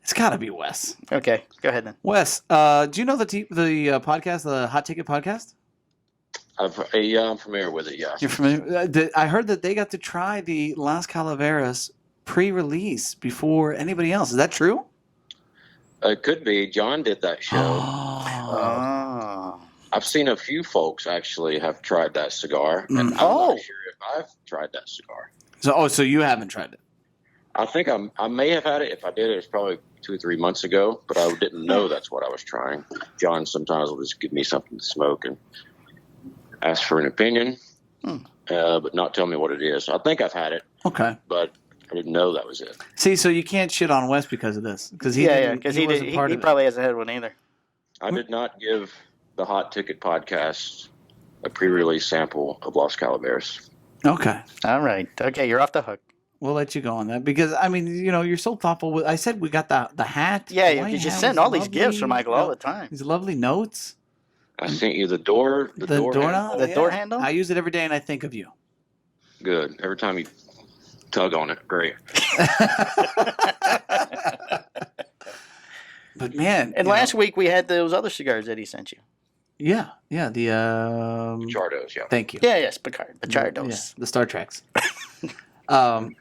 It's got to be Wes. Okay, go ahead then. Wes, do you know the podcast, the Hot Ticket podcast? I'm familiar with it. Yeah. You're familiar. I heard that they got to try the Las Calaveras pre-release before anybody else. Is that true? It could be. John did that show. Oh. I've seen a few folks actually have tried that cigar, and I'm not sure if I've tried that cigar. So you haven't tried it? I think I may have had it. If I did, it was probably 2 or 3 months ago, but I didn't know that's what I was trying. John sometimes will just give me something to smoke and ask for an opinion, but not tell me what it is. So I think I've had it. Okay. But I didn't know that was it. See, so you can't shit on Wes because of this. Because he probably hasn't had one either. I did not give the Hot Ticket podcast a pre-release sample of Las Calaveras. Okay. All right. Okay, you're off the hook. We'll let you go on that because, I mean, you're so thoughtful. I said we got the hat. Yeah, because you send all these gifts for Michael all the time. These lovely notes. I sent you the door doorknob, door handle. I use it every day, and I think of you. Good. Every time you tug on it, great. But man, and last week we had those other cigars that he sent you. Yeah, the Pichardos, yeah. Thank you. Yeah, yes, Pichardos. Yeah, the Star Treks. But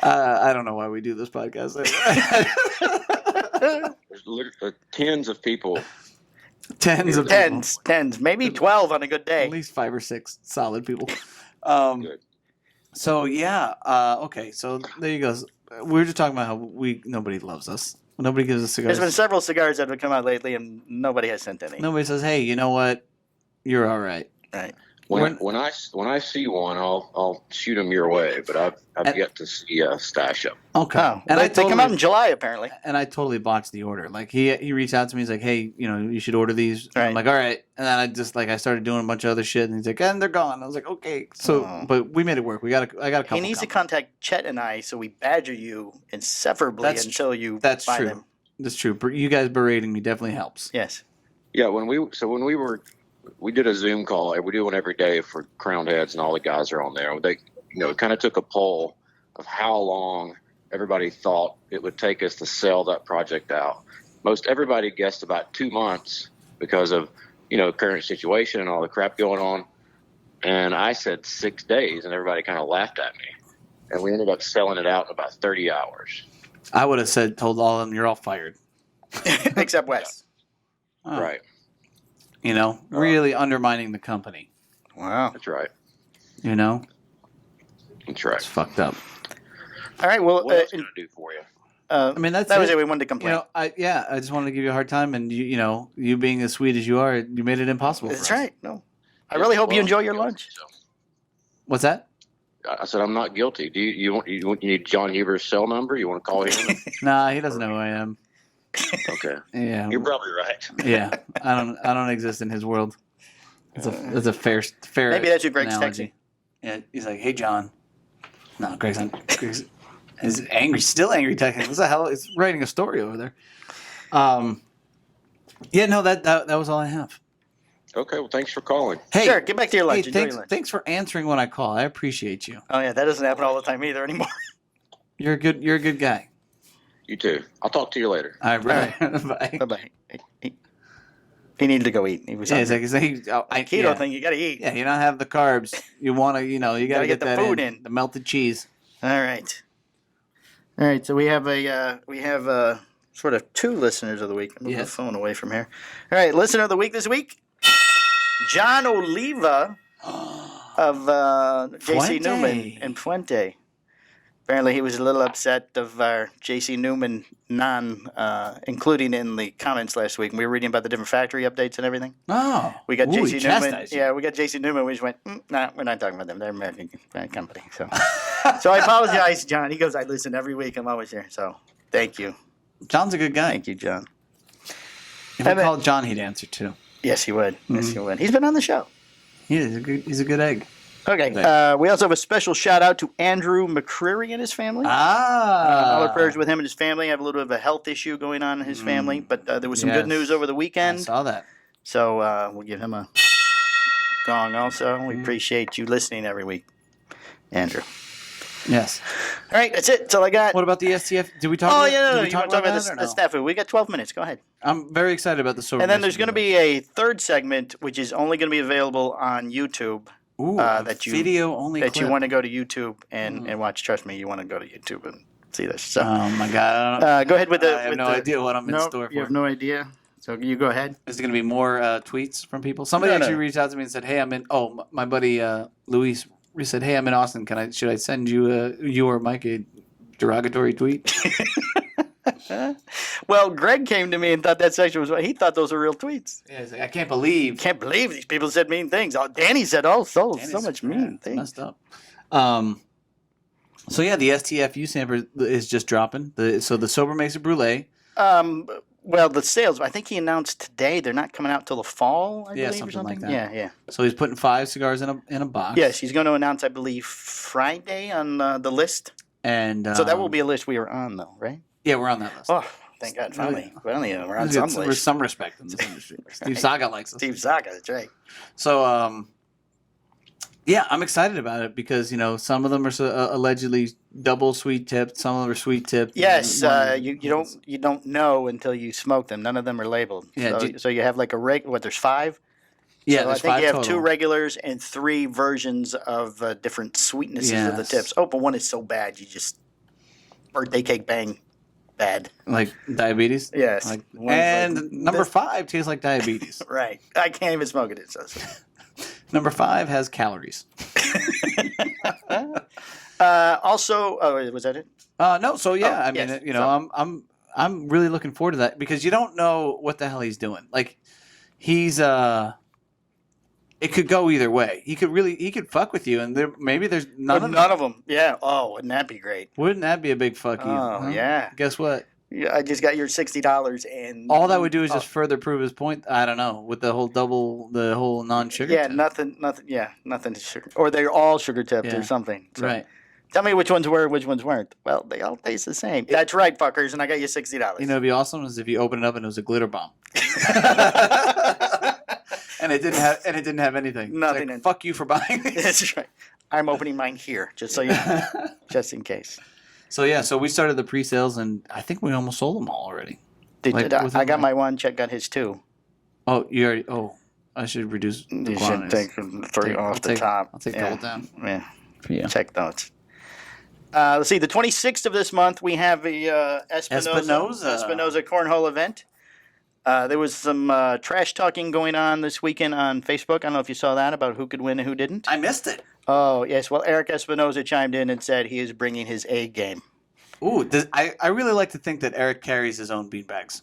I don't know why we do this podcast. There's literally tens of people. Tens, maybe 12 on a good day. At least 5 or 6 solid people. Good. So yeah, okay. So there you go. We were just talking about how nobody loves us. Nobody gives us cigars. There's been several cigars that have come out lately, and nobody has sent any. Nobody says, "Hey, you know what? You're all right." Right. When I see one, I'll shoot them your way, but I've yet to see a stash up. Okay. Oh, and they come out in July apparently. And I totally botched the order. Like he reached out to me. He's like, "Hey, you should order these." Right. I'm like, "All right." And then I started doing a bunch of other shit. And he's like, "And they're gone." I was like, "Okay." So, but we made it work. I got a couple. He needs to contact Chet and I, so we badger you inseparably until you buy them. That's true. You guys berating me definitely helps. Yes. Yeah. We did a Zoom call. We do one every day for Crowned Heads, and all the guys are on there. They, kind of took a poll of how long everybody thought it would take us to sell that project out. Most everybody guessed about 2 months because of, current situation and all the crap going on. And I said 6 days, and everybody kind of laughed at me. And we ended up selling it out in about 30 hours. I would have told all of them, "You're all fired." Except Wes. Oh. Right. Really undermining the company. Wow. That's right. That's right. It's fucked up. All right. Well, what else can I do for you? That was it. We wanted to complain. I just wanted to give you a hard time, and you being as sweet as you are, you made it impossible. That's for us. right. No, I really hope you enjoy your lunch. What's that? I said I'm not guilty. Do you need John Huber's cell number? You want to call him? Nah, he doesn't know who I am. Okay. Yeah. You're probably right. Yeah, I don't exist in his world. It's a fair. Maybe that's your Greg's analogy. Yeah, he's like, "Hey, John." No, Greg's is angry, still angry texting. What the hell? It's writing a story over there. Yeah, no, that was all I have. Okay, well, thanks for calling. Hey, sure, get back to your lunch. Hey, thanks for answering when I call. I appreciate you. Oh yeah, that doesn't happen all the time either anymore. You're a good guy. You too. I'll talk to you later. All right, bye. Bye. He needed to go eat. He was hungry. Keto thing. You got to eat. Yeah, you don't have the carbs. You want to, you got to get the that food in. The melted cheese. All right. So we have sort of 2 listeners of the week. Move the phone away from here. All right, listener of the week this week, John Oliva of J.C. Newman in Fuente. Apparently, he was a little upset of our J.C. Newman including in the comments last week. We were reading about the different factory updates and everything. Oh, we got J.C. Newman. Yeah, we got J.C. Newman. We just went, nah, we're not talking about them. They're an American company. So I apologize, John. He goes, I listen every week. I'm always here. So thank you. John's a good guy. Thank you, John. If we called John, he'd answer too. Yes, he would. Mm-hmm. Yes, he would. He's been on the show. He's a good egg. Okay. We also have a special shout out to Andrew McCreary and his family. All our prayers with him and his family. I have a little bit of a health issue going on in his family, but there was some good news over the weekend. I saw that. So we'll give him a gong also. We appreciate you listening every week, Andrew. Yes. All right, that's it. That's all I got. What about the STF? Did we talk about it? No. You want to talk about the snafu? We got 12 minutes. Go ahead. I'm very excited about the sober. And then there's going to be a third segment, which is only going to be available on YouTube. Ooh, video only. That you want to go to YouTube and watch. Trust me, you want to go to YouTube and see this. So, oh my God! Go ahead with the. I have no idea what I'm in store for. You have no idea. So you go ahead. Is it going to be more tweets from people? Somebody actually reached out to me and said, "Hey, I'm in." Oh, my buddy Luis said, "Hey, I'm in Austin. Should I send you or Mike a derogatory tweet?" Well, Greg came to me and thought that section was. He thought those were real tweets. Yeah, he's like, I can't believe these people said mean things. Oh, Danny said so much mean things. Messed up. So yeah, the STFU sampler is just dropping. So the Sober Makes a Brulee. Well, the sales, I think he announced today they're not coming out till the fall, I believe, something or something like that. Yeah. So he's putting 5 cigars in a box. Yes, he's going to announce, I believe, Friday on the list. And so that will be a list we are on, though, right? Yeah, we're on that list. Oh, thank God, finally. We're on some list. There's some respect in this industry. Steve Saga likes us. Steve Saga, that's right. So, yeah, I'm excited about it because, some of them are allegedly double sweet tipped. Some of them are sweet tipped. Yes, you don't know until you smoke them. None of them are labeled. Yeah, so you have like there's 5? Yeah, so there's 5 I think you have total. 2 regulars and 3 versions of different sweetnesses of the tips. Oh, but one is so bad you just birthday cake bang bad. Like diabetes? Yes. Number 5 tastes like diabetes. Right. I can't even smoke it. It says. Number 5 has calories. Also, was that it? No. So yeah, Oh, I mean, yes. I'm really looking forward to that because you don't know what the hell he's doing. Like, he's it could go either way. He could fuck with you, and there's none of them. Yeah. Oh, wouldn't that be great? Wouldn't that be a big fuck you? Oh, yeah. Guess what? Yeah, I just got your $60 and All that would do is just further prove his point. I don't know, with the whole non-sugar. Yeah, tip. nothing. Yeah, nothing to sugar, or they're all sugar tipped or something. So. Right. Tell me which ones were, which ones weren't. Well, they all taste the same. That's right, fuckers, and I got you $60. You know, it'd be awesome is if you open it up and it was a glitter bomb. And it didn't have anything. Nothing. Like, fuck you for buying these. That's right. I'm opening mine here, just so you know, just in case. So we started the pre-sales, and I think we almost sold them all already. I got my one. Chet got his two. Oh, you already? Oh, I should reduce the You quantities. should take 3 off the top. I'll take double down. Yeah. For you. Check notes. Let's see. The 26th of this month, we have a Espinosa Cornhole event. There was some trash talking going on this weekend on Facebook. I don't know if you saw that about who could win and who didn't. I missed it. Oh, yes. Well, Eric Espinosa chimed in and said he is bringing his A game. Ooh, I really like to think that Eric carries his own beanbags.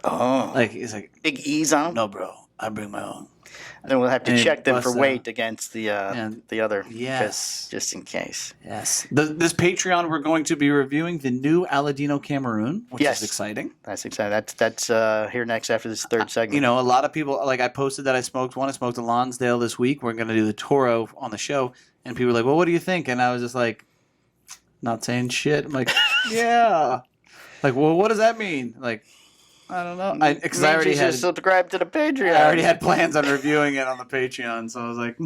Oh. Like, he's like... Big E's on them? No, bro. I bring my own. And then we'll have to check them for weight against the other. Yes. Just in case. Yes. This Patreon, we're going to be reviewing the new Aladino Cameroon, which is exciting. That's exciting. That's here next after this third segment. You know, a lot of people, like I posted that I smoked one. I smoked a Lonsdale this week. We're going to do the Toro on the show. And people were like, well, what do you think? And I was just like, not saying shit. I'm like, yeah. Like, well, what does that mean? Like, I don't know. Because I already had subscribed to the Patreon. I already had plans on reviewing it on the Patreon, so I was like,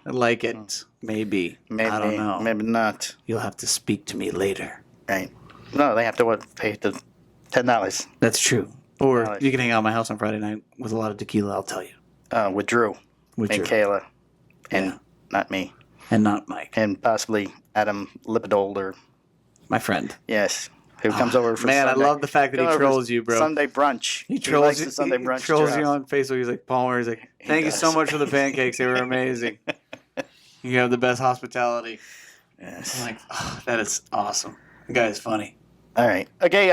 I like it. Maybe. I don't know. Maybe not. You'll have to speak to me later. Right. No, they have to pay the $10. That's true. Or you can hang out at my house on Friday night with a lot of tequila. I'll tell you. With Drew and Kayla, and not me, and not Mike, and possibly Adam Lipidol or my friend. Yes. Who comes over for Man, Sunday. I love the fact that he trolls you, bro. Sunday brunch. He trolls you. The Sunday brunch. He trolls you on Facebook. He's like, Palmer, he's like, thank you so much for the pancakes. They were amazing. You have the best hospitality. Yes. I'm like, oh, that is awesome. The guy is funny. All right. Okay.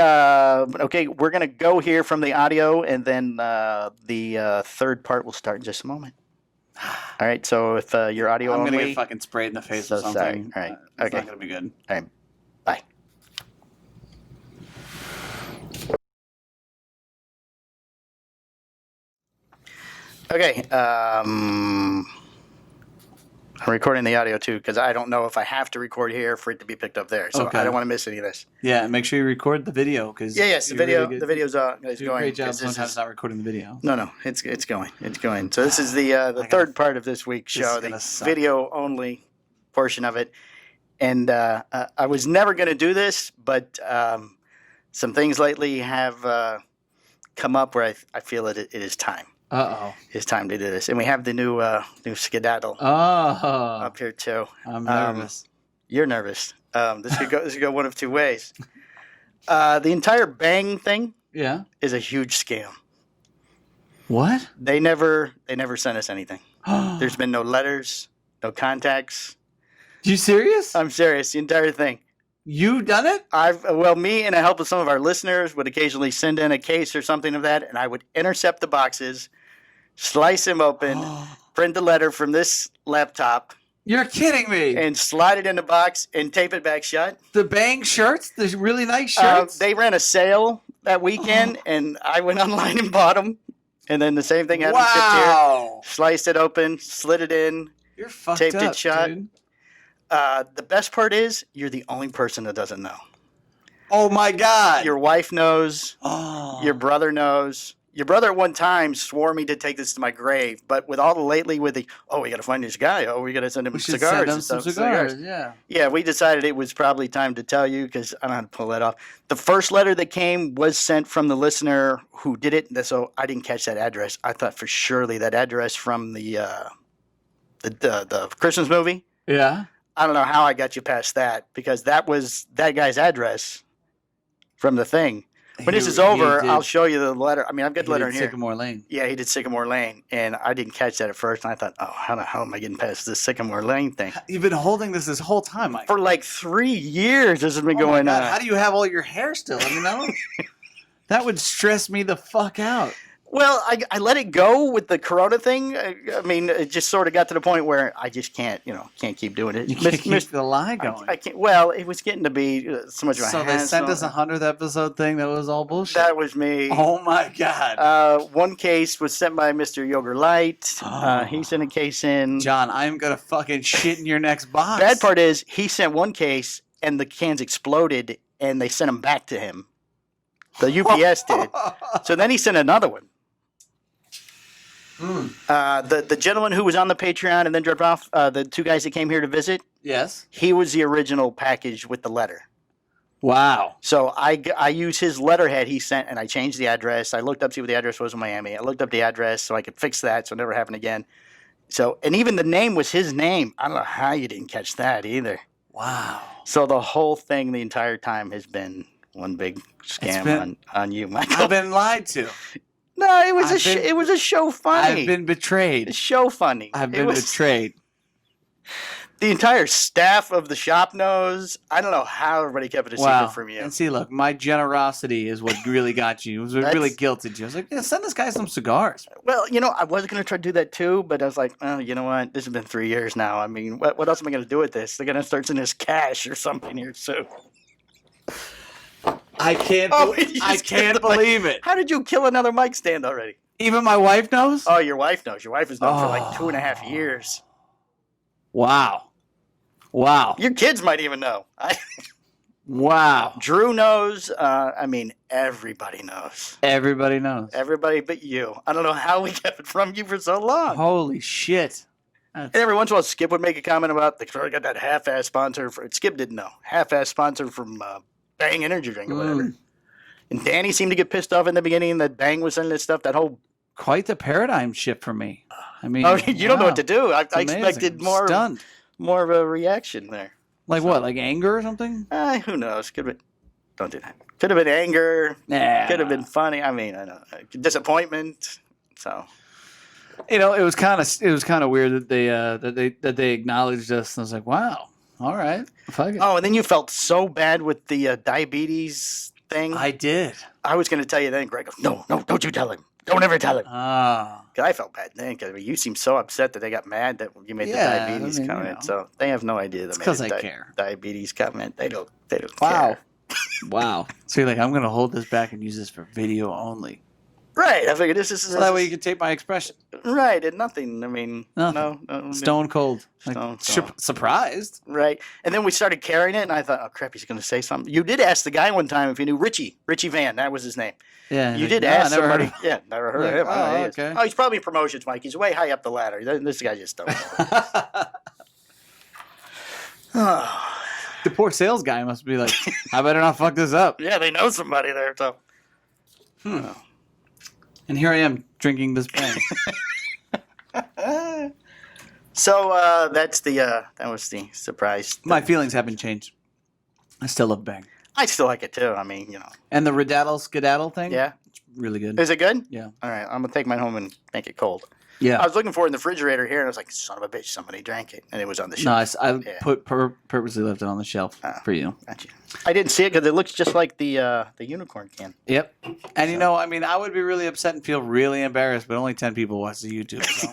We're going to go here from the audio, and then the third part will start in just a moment. All right. So if your audio I'm only... I'm going to get fucking sprayed in the face with something. Sorry. All right. It's not going to be good. All right. Bye. Okay, I'm recording the audio too because I don't know if I have to record here for it to be picked up there. So I don't want to miss any of this. Yeah, and make sure you record the video because the video the video's is do going. A great job sometimes not recording the video. No, it's going. So this is the third part of this week's show, the video only portion of it. And I was never going to do this, but some things lately have come up where I feel that it is time. It's time to do this. And we have the new skedaddle up here too. I'm nervous. You're nervous. This could go one of two ways. The entire Bang thing is a huge scam. What? They never sent us anything. There's been no letters, no contacts. You serious? I'm serious. The entire thing. You done it? Me and the help of some of our listeners would occasionally send in a case or something of that, and I would intercept the boxes, slice them open, print the letter from this laptop. You're kidding me. And slide it in the box and tape it back shut. The Bang shirts? The really nice shirts? They ran a sale that weekend, and I went online and bought them. And then the same thing happened shipped here. Sliced it open, slid it in, You're fucked taped up, it shut. Dude. The best part is you're the only person that doesn't know. Oh, my God. Your wife knows. Oh. Your brother knows. Your brother at one time swore me to take this to my grave, but with all the lately with the, we got to find this guy. We got to send him cigars. Send him some cigars, yeah. Yeah, we decided it was probably time to tell you because I don't know how to pull that off. The first letter that came was sent from the listener who did it, so I didn't catch that address. I thought for surely that address from the Christmas movie. Yeah. I don't know how I got you past that because that was that guy's address from the thing. When this is over, I'll show you the letter. I mean, I've got the letter in here. Sycamore Lane. Yeah, he did Sycamore Lane, and I didn't catch that at first. And I thought, oh, how the hell am I getting past this Sycamore Lane thing? You've been holding this whole time, Mike. For like 3 years, this has been going on. How do you have all your hair still? I mean, that would stress me the fuck out. Well, I let it go with the Corona thing. I mean, it just sort of got to the point where I just can't keep doing it. You can't keep the lie going. I can't. Well, it was getting to be so much of a hassle. So they sent us 100th episode thing that was all bullshit. That was me. Oh my god. One case was sent by Mr. Yogurt Light. He sent a case in. John, I'm gonna fucking shit in your next box. Bad part is he sent one case and the cans exploded and they sent them back to him. The UPS did. So then he sent another one. The gentleman who was on the Patreon and then dropped off, the 2 guys that came here to visit. Yes. He was the original package with the letter. Wow. So I used his letterhead he sent and I changed the address. I looked up to see what the address was in Miami. I looked up the address so I could fix that so it never happened again. So, and even the name was his name. I don't know how you didn't catch that either. Wow. So the whole thing the entire time has been one big scam on you, Michael. I've been lied to. No, it was a show funny. I've been betrayed. It's show funny. I've been betrayed. The entire staff of the shop knows. I don't know how everybody kept it a secret from you. And see, look, my generosity is what really got you. It was what really guilted you. I was like, yeah, send this guy some cigars. Well, I was going to try to do that too, but I was like, oh, you know what? This has been 3 years now. I mean, what else am I going to do with this? They're going to start sending us cash or something here soon. I can't believe it. How did you kill another mic stand already? Even my wife knows? Oh, your wife knows. Your wife has known for like 2.5 years. Wow. Your kids might even know. Wow. Drew knows. I mean, everybody knows. Everybody knows. Everybody but you. I don't know how we kept it from you for so long. Holy shit. And every once in a while, Skip would make a comment about they got that half-ass sponsor. Skip didn't know. Half-ass sponsor from Bang Energy Drink or whatever. And Danny seemed to get pissed off in the beginning that Bang was sending this stuff. That whole quite the paradigm shift for me. I mean, you don't know what to do. I expected Stunned. more of a reaction there. Like what? Like anger or something? Who knows? Don't do that. Could have been anger. Nah. Could have been funny. I mean, I don't know. Disappointment. So. It was kind of weird that they acknowledged us. And I was like, wow, all right, fuck it. Oh, and then you felt so bad with the diabetes thing. I did. I was going to tell you then. Greg goes, no, don't you tell him. Don't ever tell him. Ah. I felt bad then because you seemed so upset that they got mad that you made the diabetes comment. So they have no idea that because I care. Diabetes comment. They don't care. Wow. So you're like, I'm going to hold this back and use this for video only. Right. I figured this is so that way you can take my expression. Right. And nothing. I mean, no. Stone cold. Surprised. Right. And then we started carrying it, and I thought, oh, crap, he's going to say something. You did ask the guy one time if he knew Richie Van. That was his name. Yeah. You did ask somebody. Yeah, never heard of him. Oh, okay. Oh, he's probably in promotions, Mike. He's way high up the ladder. This guy just don't know. The poor sales guy must be like, I better not fuck this up. Yeah, they know somebody there, so. And here I am drinking this Bang. So that was the surprise. My feelings haven't changed. I still love Bang. I still like it too. I mean, And the Redaddle Skedaddle thing? Yeah. It's really good. Is it good? Yeah. All right. I'm going to take mine home and make it cold. Yeah. I was looking for it in the refrigerator here, and I was like, son of a bitch, somebody drank it. And it was on the shelf. No, I purposely left it on the shelf for you. Gotcha. I didn't see it because it looks just like the unicorn can. Yep. And, I mean, I would be really upset and feel really embarrassed, but only 10 people watch the YouTube, so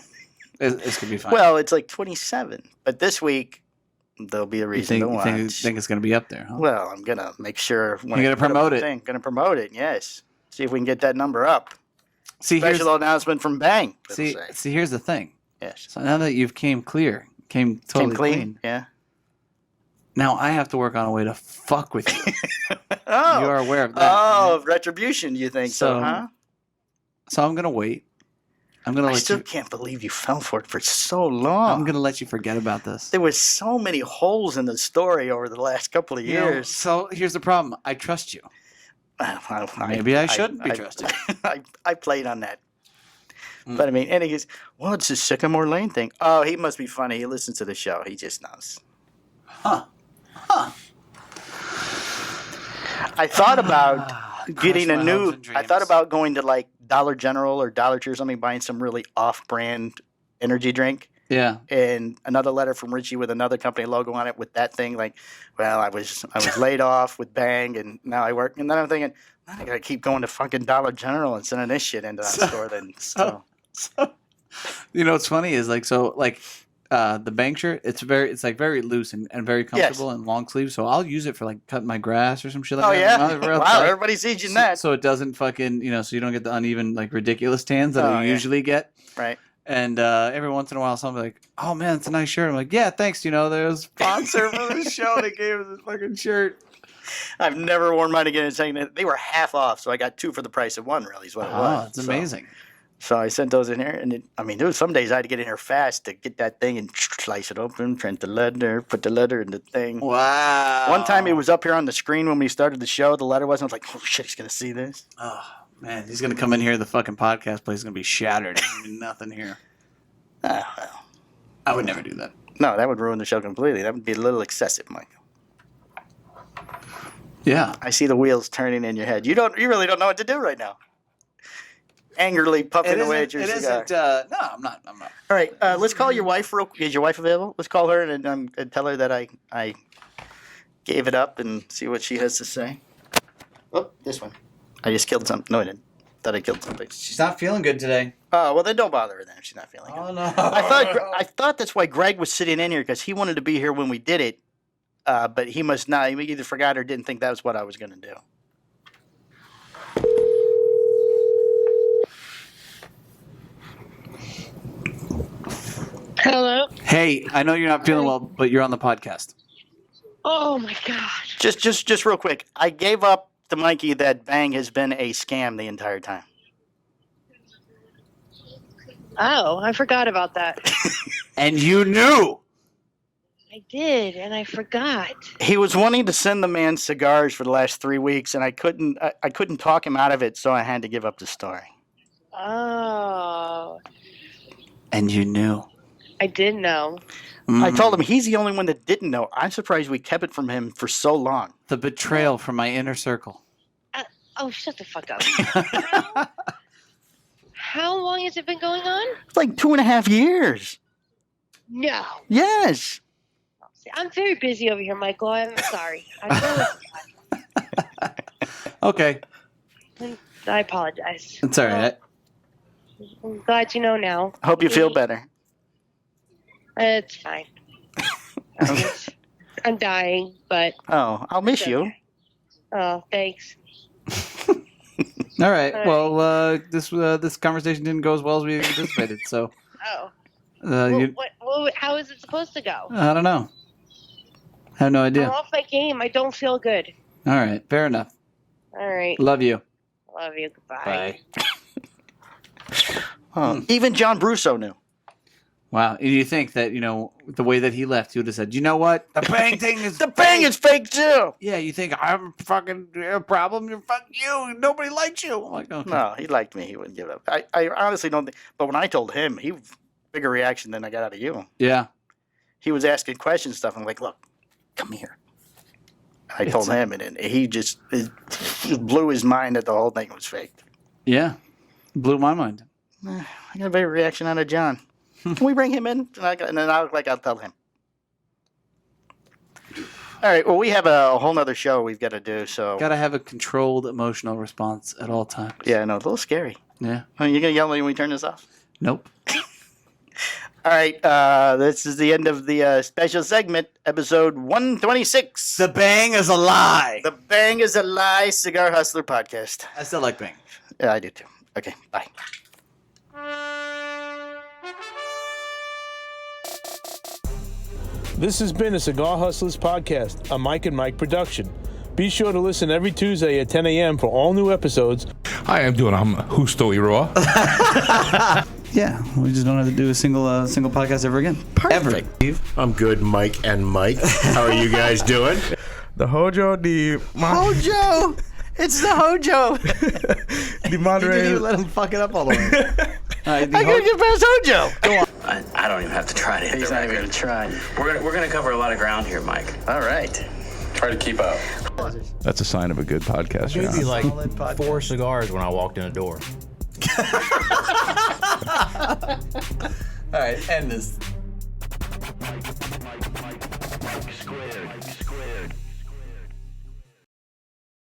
this could be fine. Well, it's like 27. But this week, there'll be a reason to watch. You think it's going to be up there, huh? Well, I'm going to make sure. You're going to promote it. Going to promote it, yes. See if we can get that number up. Special announcement from Bang. See, here's the thing. Yes. So now that you've came totally clean. Yeah. Now I have to work on a way to fuck with you. Oh. You are aware of that. Oh, right? Retribution, you think so, huh? So I'm going to wait. I still can't believe you fell for it for so long. I'm going to let you forget about this. There was so many holes in the story over the last couple of years. So here's the problem. I trust you. Maybe I shouldn't be trusted. I played on that. But I mean, and he goes, well, it's a Sycamore Lane thing. Oh, he must be funny. He listens to the show. He just knows. Huh. I thought about getting a new. I thought about going to like Dollar General or Dollar Tree or something, buying some really off-brand energy drink. Yeah. And another letter from Richie with another company logo on it with that thing. Like, well, I was laid off with Bang, and now I work. And then I'm thinking, I gotta keep going to fucking Dollar General and sending this shit into that store. Then, so, you know, what's funny is the Bang shirt. It's like very loose and very comfortable and long sleeve. So I'll use it for like cutting my grass or some shit like that. Oh yeah, wow! Everybody sees you in that. So it doesn't fucking so you don't get the uneven like ridiculous tans that you usually get. Right. And every once in a while, somebody's like, "Oh man, it's a nice shirt." I'm like, "Yeah, thanks." There's a sponsor for this show. They gave us this fucking shirt. I've never worn mine again. They were half off, so I got 2 for the price of 1. Really, is what it was. Oh, it's amazing. So I sent those in here, and there was some days I had to get in here fast to get that thing and slice it open, print the letter, put the letter in the thing. Wow. One time it was up here on the screen when we started the show. The letter wasn't. I was like, "Oh shit, he's gonna see this." Oh man, he's gonna come in here. The fucking podcast place is gonna be shattered. There's gonna be nothing here. Well. I would never do that. No, that would ruin the show completely. That would be a little excessive, Mike. Yeah. I see the wheels turning in your head. You really don't know what to do right now. Angrily puffing away at your cigar. No, I'm not. All right, let's call your wife. Is your wife available? Let's call her and tell her that I gave it up and see what she has to say. Oh, this one. I just killed something. No, I didn't. Thought I killed something. She's not feeling good today. Oh, well, then don't bother her then if she's not feeling good. Oh, no. I thought that's why Greg was sitting in here, because he wanted to be here when we did it, but he must not. He either forgot or didn't think that was what I was going to do. Hello? Hey, I know you're not feeling well, but you're on the podcast. Oh, my God. Just real quick. I gave up to Mikey that Bang has been a scam the entire time. Oh, I forgot about that. And you knew. I did, and I forgot. He was wanting to send the man cigars for the last 3 weeks, and I couldn't talk him out of it, so I had to give up the story. Oh. And you knew. I did know. I told him he's the only one that didn't know. I'm surprised we kept it from him for so long. The betrayal from my inner circle. Shut the fuck up. How long has it been going on? It's like 2.5 years. No. Yes. See, I'm very busy over here, Michael. I'm sorry. I Okay. apologize. It's all right. I'm glad you know now. Hope you feel better. It's fine. I'm dying, but... Oh, I'll miss you. Oh, thanks. All right. Well, this conversation didn't go as well as we anticipated, so... Oh. How is it supposed to go? I don't know. I have no idea. I'm off my game. I don't feel good. All right. Fair enough. All right. Love you. Love you. Goodbye. Bye. Even John Brusso knew. Wow. And you think that, the way that he left, he would have said, you know what? The Bang thing is The Bang is fake, too. Yeah, you think I'm fucking a problem? You're fuck you. Nobody likes you. I'm like, okay. No, he liked me. He wouldn't give up. I honestly don't think. But when I told him, he bigger reaction than I got out of you. Yeah. He was asking questions stuff. I'm like, look, come here. I told him, and he just blew his mind that the whole thing was fake. Yeah. Blew my mind. I got a better reaction out of John. Can we bring him in? And then I'll tell him. All right. Well, we have a whole nother show we've got to do. So got to have a controlled emotional response at all times. Yeah, I know. It's a little scary. Yeah. Are you going to yell at me when we turn this off? Nope. All right. This is the end of the special segment, episode 126. The Bang is a lie. The Bang is a lie, Cigar Hustler podcast. I still like Bang. Yeah, I do too. Okay. Bye. This has been a Cigar Hustlers podcast, a Mike and Mike production. Be sure to listen every Tuesday at 10 a.m. for all new episodes. Hi, I'm Husto Iroa. Yeah, we just don't have to do a single podcast ever again. Perfect. Ever. I'm good, Mike and Mike. How are you guys doing? The Hojo, Hojo! It's the Hojo! the You Monterey. didn't even let him fuck it up all the way. I gotta get past Hojo! Go on. I don't even have to try to hit He's the not record. even gonna try. We're gonna cover a lot of ground here, Mike. All right. Try to keep up. appetizers. That's a sign of a good podcast. Maybe John. like Solid podcast. 4 cigars when I walked in the door. All right, end this. Mike Squared.